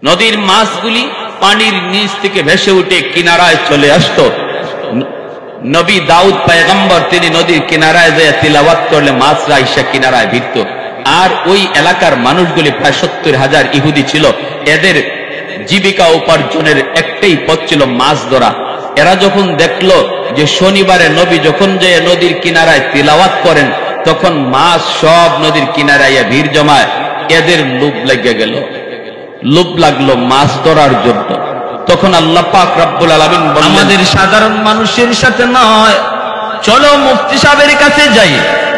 নদীর মাছগুলি পানির নিচ থেকে ভেসে উঠে কিনারায় চলে আসতো। নবী দাউদ পয়গম্বর তিনি নদীর কিনারায় যায় তিলাওয়াত করলে মাছরা ঈশা কিনারায় ভিড়ত। আর ওই এলাকার মানুষগুলি প্রায় 70,000 ইহুদি ছিল। এদের জীবিকা উপার্জনের একটাই পথ ছিল মাছ ধরা। এরা যখন দেখলো যে শনিবারে নবী যখন যে নদীর কিনারায় তিলাওয়াত করেন তখন মাছ সব নদীর কিনারায় ভিড় জমায়, এদের লোভ লেগে গেল, লোভ লাগলো মাছ ধরার জন্য। তখন আল্লাহ পাক রব্বুল আলামিন বললেন, আমাদের সাধারণ মানুষের সাথে নয়, চলো মুফতি সাহেবের কাছে যাই,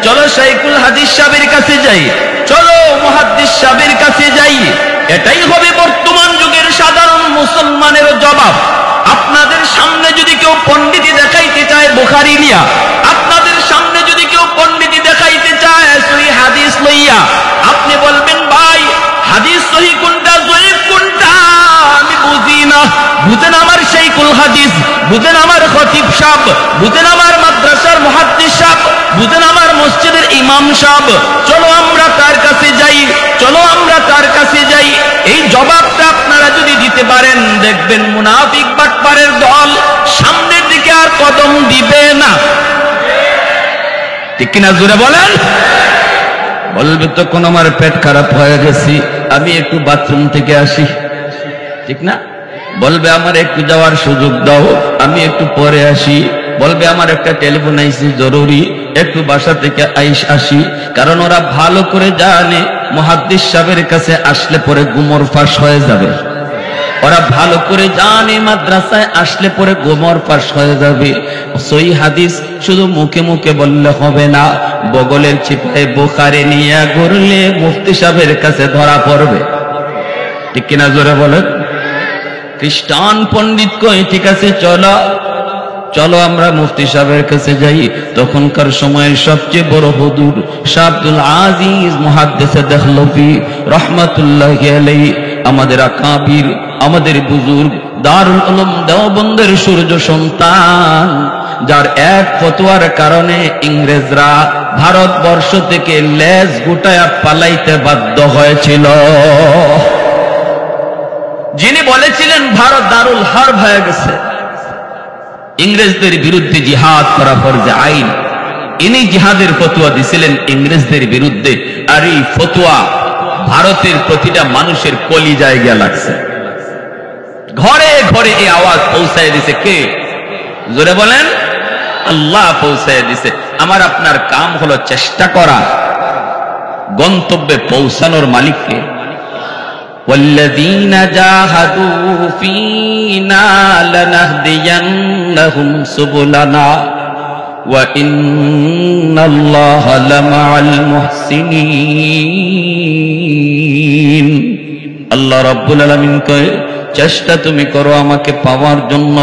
চলো শাইখুল হাদিস সাহেবের কাছে যাই, চলো মুহাদ্দিস সাহেবের কাছে যাই। এটাই হবে বর্তমান যুগের সাধারণ মুসলমানের জবাব। আপনাদের সামনে যদি কেউ পণ্ডিতি দেখাইতে চায় বুখারী নিয়া, আপনাদের সামনে যদি কেউ পণ্ডিতি দেখাইতে চায় সহিহ হাদিস লইয়া, আপনি বলবেন ভাই হাদিস সহিহ কোনটা জয়ীফ কোনটা আমি বুঝি না। বুঝেন আমার শাইখুল হাদিস, বুঝেন আমার খতিব সাহেব, বুঝেন আমার মাদ্রাসার মুহাদ্দিস সাহেব, বুঝেন আমার মসজিদের ইমাম সাহেব, চলো আমরা তার কাছে যাই, চলো আমরা তার কাছে যাই। এই জবাবটা আপনারা যদি দিতে পারেন দেখবেন মুনাফিক বাটপারের দল সামনের দিকে আর কদম দিবে না। ঠিক কিনা জোরে বলেন? বলবে তখন আমার পেট খারাপ হয়ে গেছি, আমি একটু বাথরুম থেকে আসি, ঠিক না? বলবে আমার একটু যাওয়ার সুযোগ দাও, আমি একটু পরে আসি। বলবে আমার একটা টেলিফোন আইসি জরুরি, একটু বাসা থেকে আসি। কারণ ওরা ভালো করে জানে মুহাদ্দিস সাহেবের কাছে আসলে পরে গুমর ফাঁস হয়ে যাবে। ওরা ভালো করে জানে মাদ্রাসায় আসলে পরে গোমর ফাঁস হয়ে যাবে। সহিহ হাদিস শুধু মুখে মুখে বললে হবে না, বগলের চিপায় বুখারী নিয়ে ঘুরলে মুফতি সাহেবের কাছে ধরা পড়বে। ঠিক কিনা জোরে বলেন? খ্রিস্টান পণ্ডিত কই ঠিক আছে চলো, চলো আমরা মুফতি সাহেবের কাছে যাই। তখনকার সময়ের সবচেয়ে বড় হুজুর শাহ আব্দুল আজিজ মুহাদ্দিস দেহলভী রহমাতুল্লাহি আলাইহি, আমাদের আকাবির, আমাদের বুজুর্গ, দারুল উলুম দেওবন্দের সূর্য সন্তান, যার এক ফতোয়ার কারণে ইংরেজরা ভারতবর্ষ থেকে লেজ গুটায়া পালাইতে বাধ্য হয়েছিল। যিনি বলেছিলেন ভারত দারুল হারব হয়ে গেছে, ইংরেজদের বিরুদ্ধে জিহাদ করা ফরজে আইন, ইনি জিহাদের ফতোয়া দিছিলেন ইংরেজদের বিরুদ্ধে। আর এই ফতোয়া ভারতের প্রতিটা মানুষের কলিজায় গিয়া লাগছে, ঘরে ঘরে এই আওয়াজ পৌঁছায় দিছে। কে? জোরে বলেন। আল্লাহ পৌঁছায় দিছে। আমার আপনার কাম হলো চেষ্টা করা, গন্তব্যে পৌঁছানোর মালিককে। والذين جاهدوا فينا لنهدينهم سبلنا وإن الله لمع المحسنين। আল্লাহ রাব্বুল আলামিন কয় চেষ্টা তুমি করো আমাকে পাওয়ার জন্য,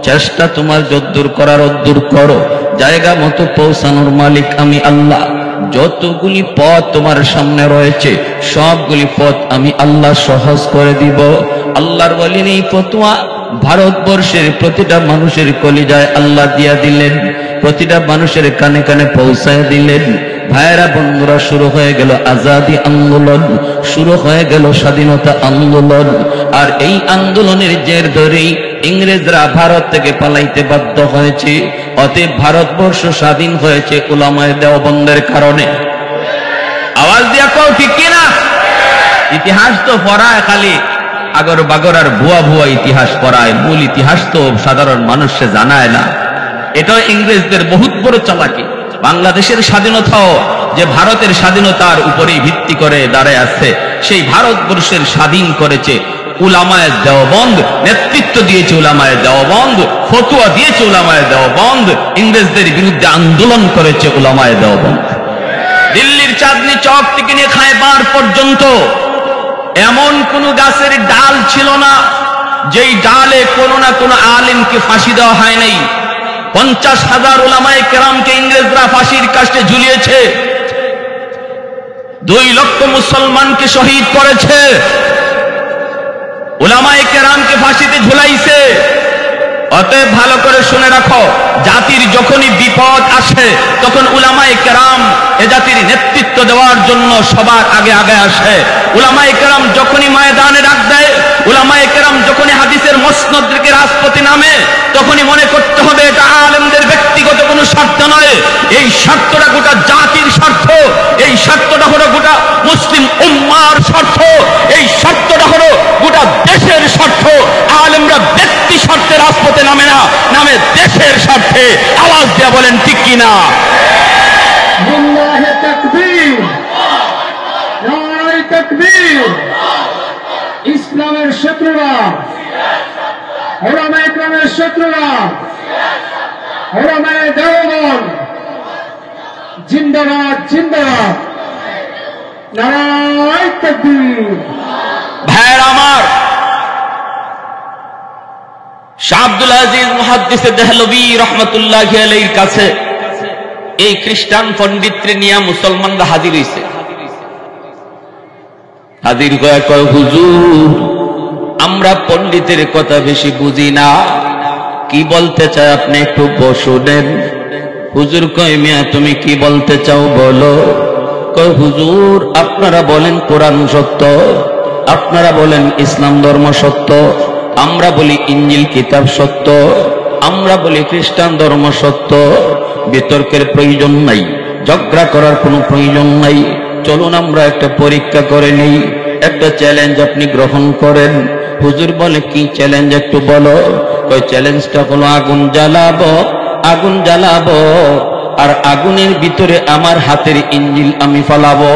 চেষ্টা তোমার যদ্দূর করার অদ্দূর করো, জায়গা মতো পৌঁছানোর মালিক আমি আল্লাহ। যতগুলি পথ তোমার সামনে রয়েছে সবগুলি পথ আমি আল্লাহ সহজ করে দিব। আল্লাহর ওয়ালির এই ফতোয়া ভারতবর্ষের প্রতিটা মানুষের কলিজায় আল্লাহ দিয়া দিলেন, প্রতিটা মানুষের কানে কানে পৌঁছায় দিলেন। ভাইরা বন্ধুরা, শুরু হয়ে গেল আজাদি আন্দোলন, শুরু হয়ে গেল স্বাধীনতা আন্দোলন। আর এই আন্দোলনের জের ধরেই ইংরেজরা ভারত থেকে পালাইতে বাধ্য হয়েছে। অতএব ভারতবর্ষ স্বাধীন হয়েছে উলামায়ে দেওবন্দের কারণে। আওয়াজ দিয়া কও ঠিক কিনা? ইতিহাস তো পড়ায় খালি আগর বাগর আর ভুয়া ভুয়া ইতিহাস পড়ায়, মূল ইতিহাস তো সাধারণ মানুষে জানায় না। এটা ইংরেজদের বহুত বড় চালাকি। বাংলাদেশের স্বাধীনতাও যে ভারতের স্বাধীনতার উপরেই ভিত্তি করে দাঁড়ায় আছে, সেই ভারতবর্ষের স্বাধীন করেছে উলামায়ে দেওবন্দ, নেতৃত্ব দিয়েছে উলামায়ে দেওবন্দ, ফতোয়া দিয়েছে উলামায়ে দেওবন্দ, ইংরেজদের বিরুদ্ধে আন্দোলন করেছে উলামায়ে দেওবন্দ। দিল্লির চাঁদনি চক থেকে নিয়ে খায়বার পর্যন্ত এমন কোন গাছের ডাল ছিল না যেই ডালে কোনো না কোনো আলেমকে ফাঁসি দেওয়া হয় নাই। 50,000 উলামায়ে কেরামকে ইংরেজরা ফাঁসির কাস্টে ঝুলিয়েছে, 2 লক্ষ মুসলমানকে শহীদ করেছে, উলামায়ে কেরামকে ফাঁসিতে ঝুলাইছে। অতএব ভালো করে শুনে রাখো, জাতির যখনই বিপদ আসে তখন উলামায়ে কেরাম এ জাতির নেতৃত্ব দেওয়ার জন্য সবার আগে আগে আসে। উলামায়ে কেরাম যখনই ময়দানে ডাক দেয়, এই স্বার্থটা গোটা জাতির স্বার্থ, এই স্বার্থটা হলো গোটা মুসলিম উম্মার স্বার্থ, এই স্বার্থটা হলো গোটা দেশের স্বার্থ। আলেমরা ব্যক্তি স্বার্থে রাজপথে নামে না, নামে দেশের স্বার্থে। আওয়াজ দিয়ে বলেন ঠিক কিনা? লিল্লাহি তাকবীর, নারে তাকবীর। ইসলামের শত্রুরা, ওলামায়ে কেরামের শত্রুরা, ওলামায়ে দেওবন্দ জিন্দাবাদ, জিন্দাবাদ, নারে তাকবীর। ভাইয়ের আমার, শাহ আব্দুল আজিজ মুহাদ্দিসে দেহলভী রাহমাতুল্লাহি আলাইহির কাছে এই খ্রিস্টান পণ্ডিতরে নিয়ে মুসলমানরা হাজির হইছে। হাজির হয়ে কয়, হুজুর আমরা পণ্ডিতের কথা বেশি বুঝি না, কি বলতে চায় আপনি একটু বসুন। হুজুর কয়, মিয়া তুমি কি বলতে চাও বলো। কয়, হুজুর আপনারা বলেন কোরআন সত্য, আপনারা বলেন ইসলাম ধর্ম সত্য, আমরা বলি ইঞ্জিল কিতাব সত্য, আমরা বলি খ্রিস্টান ধর্ম সত্য। বিতর্কের প্রয়োজন নাই, ঝগড়া করার কোনো প্রয়োজন নাই। চলুন আমরা একটা পরীক্ষা করে নেই, একটা চ্যালেঞ্জ আপনি গ্রহণ করেন। হুজুর বলে, কি চ্যালেঞ্জ একটু বলো। কই চ্যালেঞ্জটা হলো আগুন জ্বালাবো, আগুন জ্বালাবো, আর আগুনের ভিতরে আমার হাতের ইঞ্জিল আমি ফালাবো।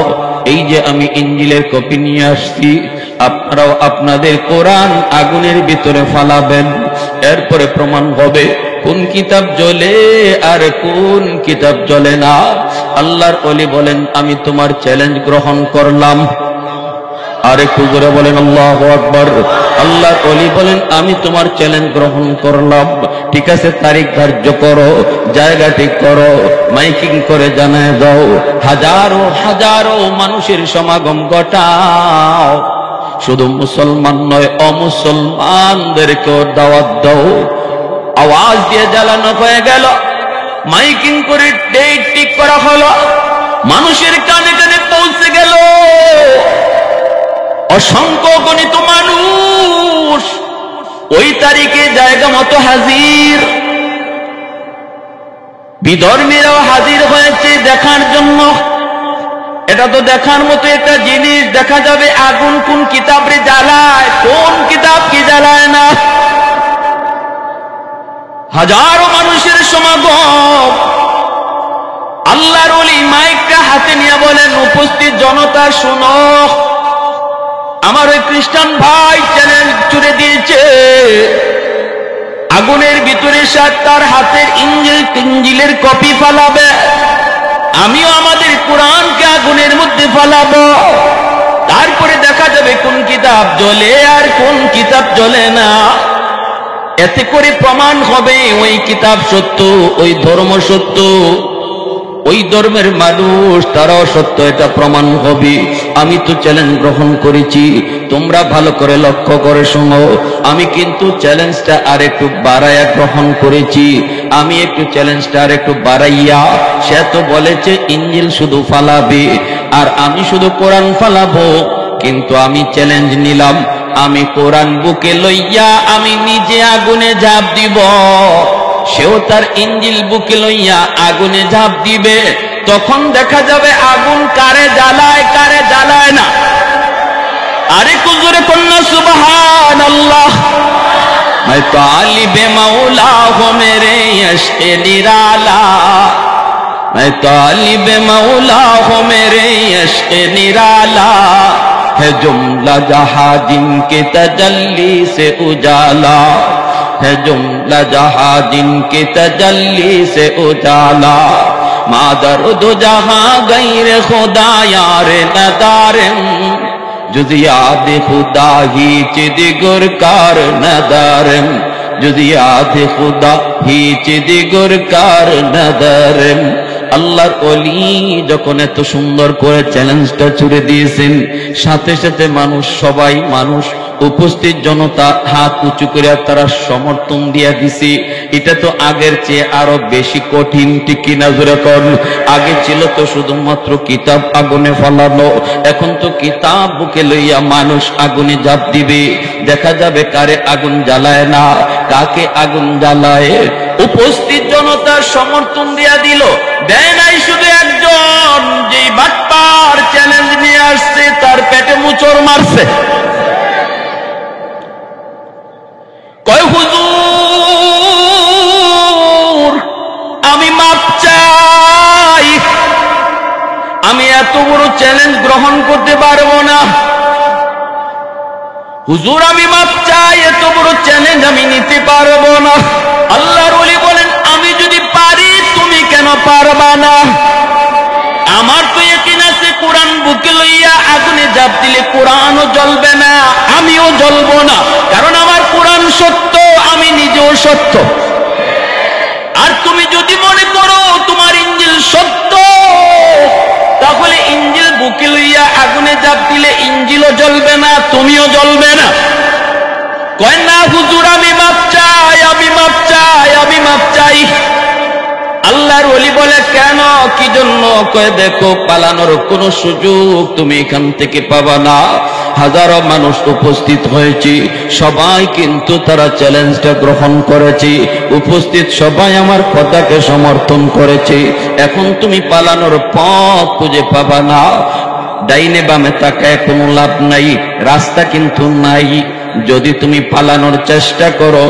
এই যে আমি ইঞ্জিলের কপি নিয়ে আসছি, আপনারাও আপনাদের কোরআন আগুনের ভিতরে ফালাবেন। এরপরে প্রমাণ হবে কোন কিতাব জ্বলে আর কোন কিতাব জ্বলে না। আল্লাহর ওলি বলেন, আমি তোমার চ্যালেঞ্জ গ্রহণ করলাম। আরে কুজুরে বলেন আল্লাহু আকবার। আল্লাহর ওলি বলেন, আমি তোমার চ্যালেঞ্জ গ্রহণ করলাম। ঠিক আছে, তারিখ ধার্য করো, জায়গা ঠিক করো, মাইকিং করে জানায় দাও, হাজারো হাজারো মানুষের সমাগম ঘটাও। শুধু মুসলমান নয়, অমুসলমানদেরকেও দাওয়াত দাও। আওয়াজ দিয়ে জ্বালানো হয়ে গেল, মাইকিং করে ডেট ঠিক করা হলো, মানুষের কানে কানে পৌঁছে গেল। অসংখ্য গণিত মানুষ ওই তারিখে জায়গা মতো হাজির। বিধর্মীরাও হাজির হয়েছে দেখার জন্য। এটা তো দেখার মতো একটা জিনিস, দেখা যাবে আগুন কোন কিতাবরে জ্বালায়, কোন কিতাব কি জ্বালায় না। হাজারো মানুষের সমাগম। আল্লাহর ওলি মাইকটা হাতে নিয়ে বলেন, উপস্থিত জনতা শোনো, আমার ওই খ্রিস্টান ভাই চ্যালেঞ্জ ছুড়ে দিয়েছে, আগুনের ভিতরে সে তার হাতের ইঞ্জিলের কপি ফালাবে, আমিও আমাদের কোরআনকে আগুনের মধ্যে ফালাবো। তারপরে দেখা যাবে কোন কিতাব জ্বলে আর কোন কিতাব জ্বলে না। এতে করে প্রমাণ হবে ওই কিতাব সত্য, ওই ধর্ম সত্য, ওই ধর্মের মানুষ তারাও সত্য, এটা প্রমাণ হবে। আমি তো চ্যালেঞ্জ গ্রহণ করেছি, তোমরা ভালো করে লক্ষ্য করে শোনো। আমি কিন্তু চ্যালেঞ্জটা আর একটু বাড়াইয়া গ্রহণ করেছি। আমি একটু চ্যালেঞ্জটা আর একটু বাড়াইয়া, সে তো বলেছে ইঞ্জিল শুধু ফালাবে আর আমি শুধু কোরআন ফালাবো, কিন্তু আমি চ্যালেঞ্জ নিলাম, আমি কোরআন বুকে লইয়া আমি নিজে আগুনে ঝাঁপ দিব, সেও তার ইঞ্জিল বুকে লইয়া আগুনে ঝাঁপ দিবে। তখন দেখা যাবে আগুন কারে জ্বালায় কারে জ্বালায় না। আরে কুজুরে কন্যা সুবহানাল্লাহ। मैं तालिबे मौला हो मेरे इश्क़ निराला, मैं तालिबे मौला हो मेरे इश्क़ निराला, है जुमला जहां जिनके तजल्ली से उजाला, है जुमला जहां जिनके तजल्ली से उजाला, मादर दो जहां गैर खुदा यार नदारम, जुज़ याद खुदा ही चिदिगुर कार नदारम, जुज़ याद खुदा ही चिदिगुर कार नदारम। আল্লাহর ওলি যখন এত সুন্দর করে চ্যালেঞ্জটা ছুড়ে দিয়েছেন, সাথে সাথে মানুষ, সবাই মানুষ, উপস্থিত জনতা হাত উঁচু করে তারা সমর্থন দিয়া দিছে। এটা তো আগের চেয়ে আরো বেশি কঠিন, ঠিক কিনা জোরে কোন? আগে ছিল তো শুধুমাত্র কিতাব আগুনে ফেলানো, এখন তো কিতাব বুকে লইয়া মানুষ আগুনে ঝাঁপ দিবে। দেখা যাবে কারে আগুন জ্বালায় না, কাকে আগুন জ্বালায়। উপস্থিত জনতার সমর্থন দিয়া দিল। দেয় নাই শুধু একজন, যেই বাটপার চ্যালেঞ্জ নিয়ে আসছে তার পেটে মুচড় মারছে। কয় হুজুর আমি মাপ চাই, আমি এত বড় চ্যালেঞ্জ গ্রহণ করতে পারবো না। হুজুর আমি মাপ চাই, এত বড় চ্যালেঞ্জ আমি নিতে পারবো না। আল্লাহর ওলি বলেন আমি যদি পারি তুমি কেন পারবা না? আমার তো ইয়াকিন আছে কোরআন বুকে লইয়া আগুনে ঝাঁপ দিলে কোরআনও জ্বলবে না, আমিও জ্বলবো না, কারণ আমার কোরআন সত্য, আমি নিজেও সত্য। আর তুমি যদি মনে করো তোমার ইঞ্জিল সত্য, তাহলে ইঞ্জিল বুকে লইয়া আগুনে ঝাঁপ দিলে ইঞ্জিলও জ্বলবে না, তুমিও জ্বলবে না। কয় না হুজুর আমি মাপ চাই, আমি মাপ চাই, আমি মাপ চাই। আল্লাহর ওলি বলে কেন, কি জন্য? কয় দেখো পালানোর কোনো সুযোগ তুমি এখান থেকে পাবা না। হাজারো মানুষ উপস্থিত হয়েছে, সবাই কিন্তু তারা চ্যালেঞ্জটা গ্রহণ করেছে, উপস্থিত সবাই আমার কথাকে সমর্থন করেছে। এখন তুমি পালানোর পথ খুঁজে পাবা না। ডাইনে বামে তাকায় কোনো লাভ নাই, রাস্তা কিন্তু নাই। যদি তুমি পালানোর চেষ্টা করো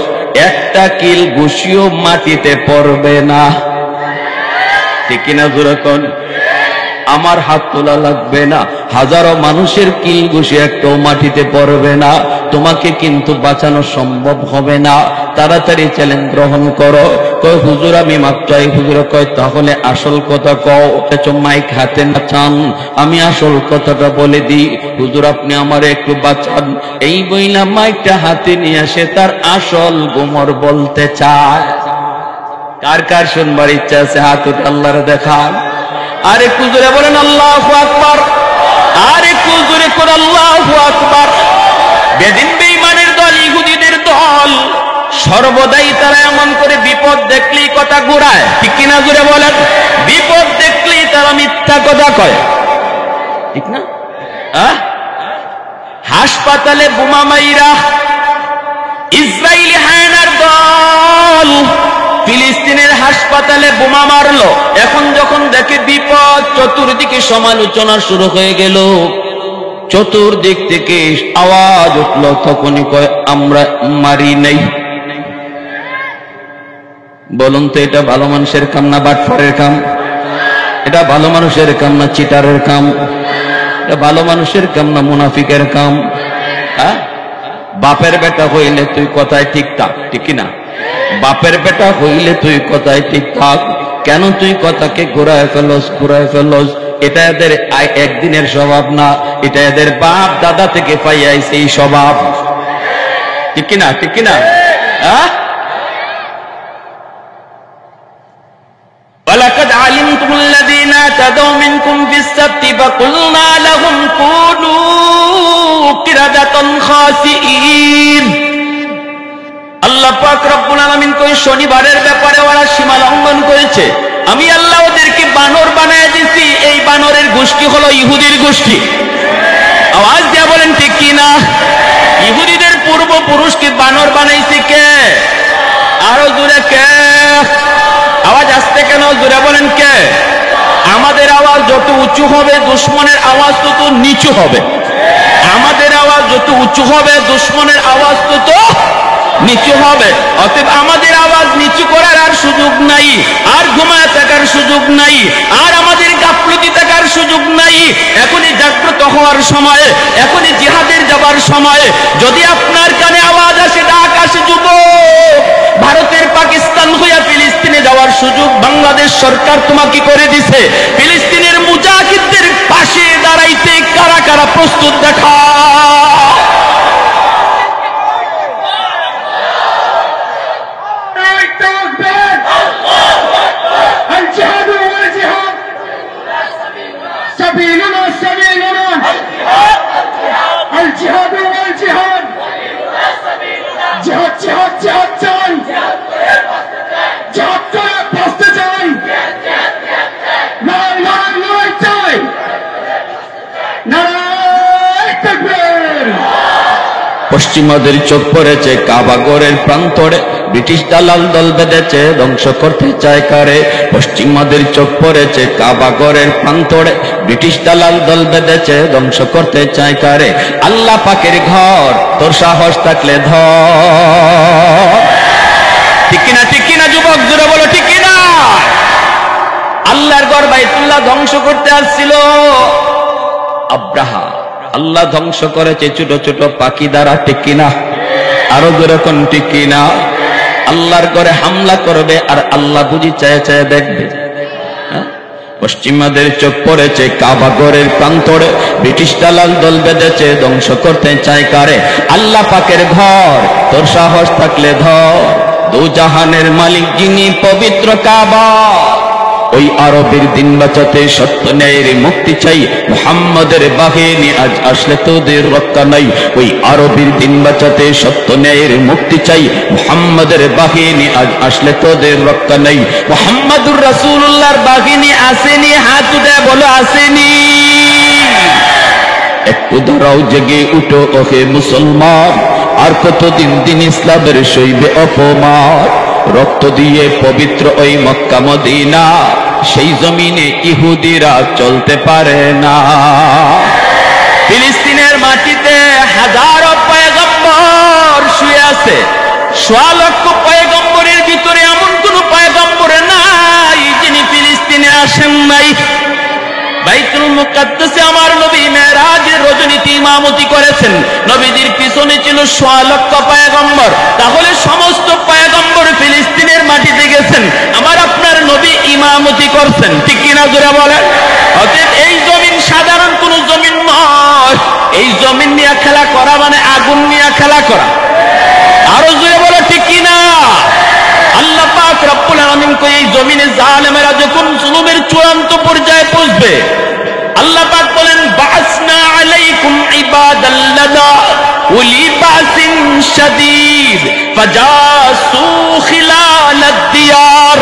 একটা কিল ঘুষিও মাটিতে পড়বে না, ঠিক কিনা জোরে কোন? আমার হাত তোলা লাগবে না, হাজারো মানুষের কিল ঘুষি একটাও মাটিতে পড়বে না, তোমাকে কিন্তু বাঁচানো সম্ভব হবে না। তাড়াতাড়ি চ্যালেঞ্জ গ্রহণ করো। কয় হুজুর আমি মাপ চাই। হুজুর কয় তাহলে আসল কথা কও। মাইক হাতে না চান, আমি আসল কথাটা বলে দিই। হুজুর আপনি আমার একটু বাঁচান। এই বইলা মাইকটা হাতে নিয়ে আসে তার আসল গুমর বলতে চায়। কার কার শুনবার ইচ্ছা আছে হাত উঠে আল্লাহরে দেখান। আর একটু জোরে বলেন আল্লাহু আকবার, আর একটু জোরে করে আল্লাহু আকবার। বেদিন বেঈমানের দল, ইহুদিদের দল, সর্বদাই তারা এমন করে বিপদ দেখলেই কথা ঘুরায়, ঠিক কিনা জোরে বলেন? বিপদ দেখলেই তারা মিথ্যা কথা কয়, ঠিক না? হাসপাতালে বোমা মাইরা ইসরায়েলি হায়নার দল ফিলিস্তিনের হাসপাতালে বোমা মারলো। এখন যখন দেখে বিপদ, চতুর্দিকে সমালোচনা শুরু হয়ে গেল, চতুর্দিক থেকে আওয়াজ উঠলো, তখনই কয় আমরা মারি নাই। বলুন তো এটা ভালো মানুষের কাম না বাটফারের কাম? এটা ভালো মানুষের কাম না চিটারের কাম? এটা ভালো মানুষের কাম না মুনাফিকের কাম? বাপের বেটা হইলে তুই কথায় ঠিক থাক, ঠিক কিনা? বাপের বেটা হইলে তুই কথায় ঠিক থাক। কেন তুই কথাকে ঘুরায় ফেলস, ঘুরায় ফেলস? এটা এদের একদিনের স্বভাব না, এটা এদের বাপ দাদা থেকে পাইয়াছে এই স্বভাব, ঠিক কিনা? ঠিক কিনা? وَلَقَدْ عَلِمْتُمُ الَّذِينَ اعْتَدَوْا مِنكُمْ فِي السَّبْتِ فَقُلْنَا لَهُمْ كُونُوا قِرَدَةً خَاسِئِينَ। আল্লাহ পাক রব্বুল আলামিন কই শনিবারের ব্যাপারে ওরা সীমা লঙ্ঘন করেছে, আমি আল্লাহ ওদেরকে বানর বানায় দিয়েছি। এই বানরের গোষ্ঠী হলো ইহুদির গোষ্ঠী। আওয়াজ দিয়া বলেন ঠিক কিনা? ইহুদিদের পূর্বপুরুষকে বানর বানাইছে কে? আরো জোরে কে? আওয়াজ আসতে কেন? জোরে বলেন কে? আমাদের আওয়াজ যত উঁচু হবে দুশমনের আওয়াজ তত নিচু হবে। আমাদের আওয়াজ যত উঁচু হবে দুশমনের আওয়াজ তত নিচু হবে। অতএব আমাদের আওয়াজ নিচু করার আর সুযোগ নাই, আর ঘুমায় থাকার সুযোগ নাই, আর আমাদের গাফলতি থাকার সুযোগ নাই। এখনই জাগ্রত হওয়ার সময়, এখনই জিহাদের যাবার সময়। যদি আপনার কানে আওয়াজ আসে, ডাক আসে, যুবক ভারতের পাকিস্তান হইয়া ফিলিস্তিনে যাওয়ার সুযোগ বাংলাদেশ সরকার তোমাকে করে দিছে। ফিলিস্তিনের মুজাহিদদের পাশে দাঁড়াইতে কারা কারা প্রস্তুত দেখা? নারায়ে তাকবীর। পশ্চিমাদের চোখ পড়েছে কাবা ঘরের প্রান্তরে, ব্রিটিশ দালাল দল বেঁধেছে ধ্বংস করতে চায় কারে। পশ্চিমাদের চোখ পড়েছে কাবা ঘরের প্রান্তরে, ব্রিটিশ দালাল দল বেঁধেছে ধ্বংস করতে চায় কারে। আল্লাহ পাকের ঘর, তোর সাহস থাকলে ধর। ঠিক কিনা, ঠিক কিনা যুবক, জোরে বলো ঠিক কিনা। আল্লাহর ঘর বাইতুল্লাহ ধ্বংস করতে আসছিল আব্রাহা, আল্লাহ ধ্বংস করেছে ছোট ছোট পাখি দ্বারা। ঠিক কিনা, আরো যেরকম ঠিক কিনা। আল্লাহর ঘরে হামলা করবে আর আল্লাহ বুঝি চায় চায় দেখবে। পশ্চিমাদের চোখ পড়েছে কাবা ঘরের প্রান্তরে, ব্রিটিশ দালাল দল বেঁধেছে ধ্বংস করতে চায় কারে। আল্লাহ পাকের ঘর, তোর সাহস থাকলে ধর। দু জাহানের মালিক যিনি পবিত্র কাবা, ওই আরবের দিন বাঁচাতে সত্য ন্যায়ের মুক্তি চাই। মুহাম্মাদের বাহিনী আজ আসলে তোদের রক্ষা নাই। ওই আরবের দিন বাঁচাতে সত্য ন্যায়ের মুক্তি চাই। মুহাম্মাদের বাহিনী আজ আসলে তোদের রক্ষা নাই। মুহাম্মাদুর রাসূলুল্লাহর বাহিনী আসেনি, হাত উঠে বলো আসেনি। একটু দাঁড়াও, জেগে উঠো ওহে মুসলমান, আর কতদিন দিন ইসলামের সইবে অপমান। রক্ত দিয়ে পবিত্র ওই মক্কা মদিনা, সেই জমিনে ইহুদিরা চলতে পারে না। ফিলিস্তিনের মাটিতে হাজারো পয়গম্বর শুয়ে আছে, সোয়া লক্ষ পয়গম্বরের ভিতরে এমন কোন পয়গম্বর নাই যিনি ফিলিস্তিনে আসেন নাই। বাইতুল মুকাদ্দাসে আমার নবী মেরাজের রজনীতে ইমামতি করেছেন, নবীজির পিছনে ছিল সোয়া লক্ষ পয়গম্বর। তাহলে সমস্ত পয়গম্বর ফিলিস্তিনের মাটিতে গেছেন, আমার আপনার নবী ইমামতি করছেন। ঠিক কিনা জোরে বলেন। অতএব এই জমিন সাধারণ কোন জমিন নয়। এই জমিন নিয়ে খেলা করা মানে আগুন নিয়ে খেলা করা। আরো জোরে বলো ঠিক কিনা। আল্লাহ পাক রব্বুল আলামিন কই, এই জমিনে জালেমেরা যখন জুলুমের চূড়ান্ত পর্যায়ে পৌঁছবে, আল্লাহ পাক বলেন বাসনা আলাইকুম ইবাদাল্লানা উলি বাসিন শাদীদ ফাজাসু খিলালাদ দিয়ার।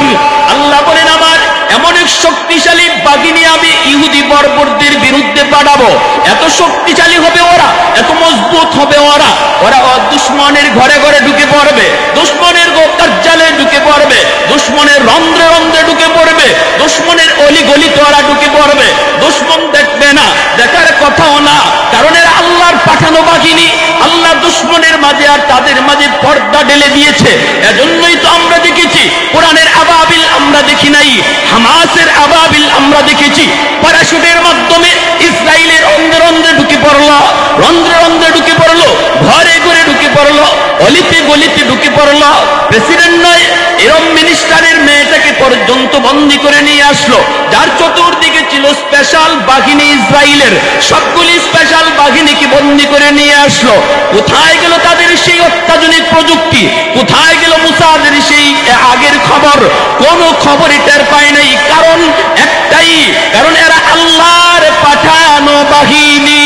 আল্লাহ বলেন আমার এমন এক শক্তিশালী বাহিনী আমি ইহুদি বর্বরদের বিরুদ্ধে পাঠাবো। এত শক্তিশালী হবে ওরা, এত মজবুত হবে ওরা। ওরা দুশমনের ঘরে ঘরে ঢুকে পড়বে, দুশমনের গোত্রাজ্জালে ঢুকে পড়বে, দুশমনের রন্ধ্রে রন্ধ্রে ঢুকে পড়বে, দুশমনের অলি গলিতে ওরা ঢুকে পড়বে। দুশমন দেখবে না, দেখার কথাও না, কারণ এরা আল্লাহর পাঠানো বাহিনী। আল্লাহ দুশমনের মাঝে আর তাদের মাঝে পর্দা ঢেলে দিয়েছে। এজন্যই তো আমরা দেখেছি কোরআনের আবাবিল আমরা দেখি নাই, হামাসের আবাবিল আমরা দেখেছি। প্যারাশুটের মাধ্যমে ইসরায়েলের রন্ধ্রে রন্ধ্রে ঢুকে পড়লো, রন্ধ্রে রন্ধ্রে ঢুকে পড়লো, ঘরে ঘরে ঢুকে পড়লো, অলিতে গলিতে ঢুকে পড়লো। প্রেসিডেন্ট নয়, এরম মিনিস্টারের মেয়েটাকে পর্যন্ত বন্দী করে নিয়ে আসলো, যার চতুর্দিকে ছিল স্পেশাল বাহিনী ইসরায়েলের। সবগুলি স্পেশাল বাহিনীকে বন্দী করে নিয়ে আসলো। কোথায় গেল তাদের সেই অত্যাধুনিক প্রযুক্তি? কোথায় গেল মুসাদের সেই আগের খবর? কোন খবরই টের পায় নাই। কারণ একটাই, কারণ এরা আল্লাহর পাঠানো বাহিনী।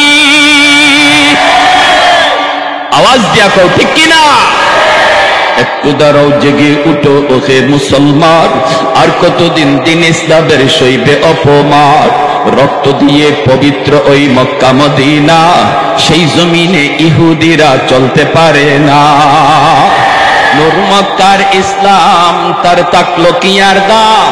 আওয়াজ দিয়া কও ঠিক কিনা। একটু দাঁড়াও, জেগে উঠো ওহে মুসলমান, আর কতদিন দিন ইসলামের সইবে অপমান। রক্ত দিয়ে পবিত্র ওই মক্কা মদিনা, সেই জমিনে ইহুদিরা চলতে পারে না। নূর মক্কার ইসলাম তার তাকলো কি আর দাম,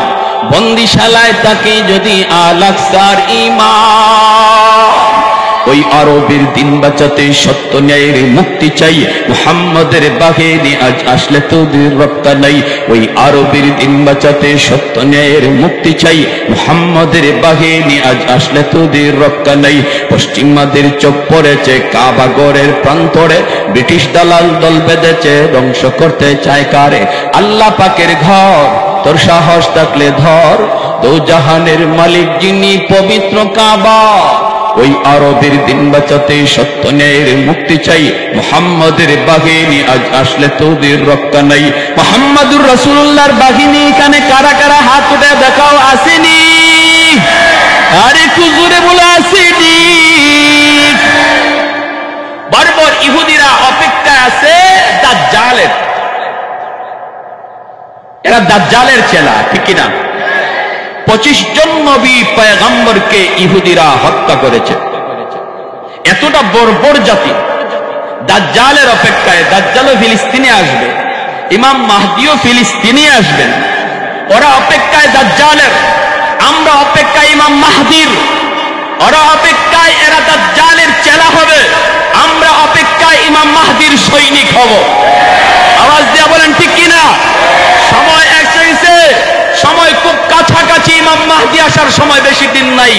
বন্দিশালায় তাকে যদি আল-আকসার ঈমান। ওই আরবের দিন বাঁচাতে সত্য ন্যায়ের মুক্তি চাই। মুহাম্মাদের বাহিনী আজ আসলে তোদের রক্ষা নাই। ওই আরবের দিন বাঁচাতে সত্য ন্যায়ের মুক্তি চাই। মুহাম্মাদের বাহিনী আজ আসলে তোদের রক্ষা নাই। পশ্চিমাদের চোখ পড়েছে কাবা ঘরের প্রান্তরে, ব্রিটিশ দালাল দল বেঁধেছে ধ্বংস করতে চায় কারে। আল্লাহ পাকের ঘর, তোর সাহস থাকলে ধর। দু জাহানের মালিক যিনি পবিত্র কাবা, ওই আরবের দিন বাঁচাতে সত্য ন্যায়ের মুক্তি চাই। মুহাম্মাদের বাহিনী আজ আসলে তোদের রক্ষা নাই। মুহাম্মাদুর রাসূলুল্লাহর বাহিনী এখানে কারা কারা হাত উঠে দেখাও আসেনি? আর একটু জোরে বলে আসেনি? বর্বর ইহুদিরা অপেক্ষায় আছে দাজ্জালের। এরা দাজ্জালের চেলা, ঠিক কিনা? 25 জন নবী পয়গম্বরকে ইহুদিরা হত্যা করেছে। এতটা বর্বর জাতি, দাজ্জালের অপেক্ষায়। দাজ্জালও ফিলিস্তিনে আসবে, ইমাম মাহদিও ফিলিস্তিনে আসবেন। ওরা অপেক্ষায় দাজ্জালের, আমরা অপেক্ষায় ইমাম মাহদির। ওরা অপেক্ষায় এরা দাজ্জালের চেলা হবে, আমরা অপেক্ষায় ইমাম মাহদির সৈনিক হব। আওয়াজ দিয়ে বলেন ঠিক কিনা? সময় এসেছে, সময় খুব কাছাকাছি। ইমাম মাহদি আসার সময় বেশি দিন নাই,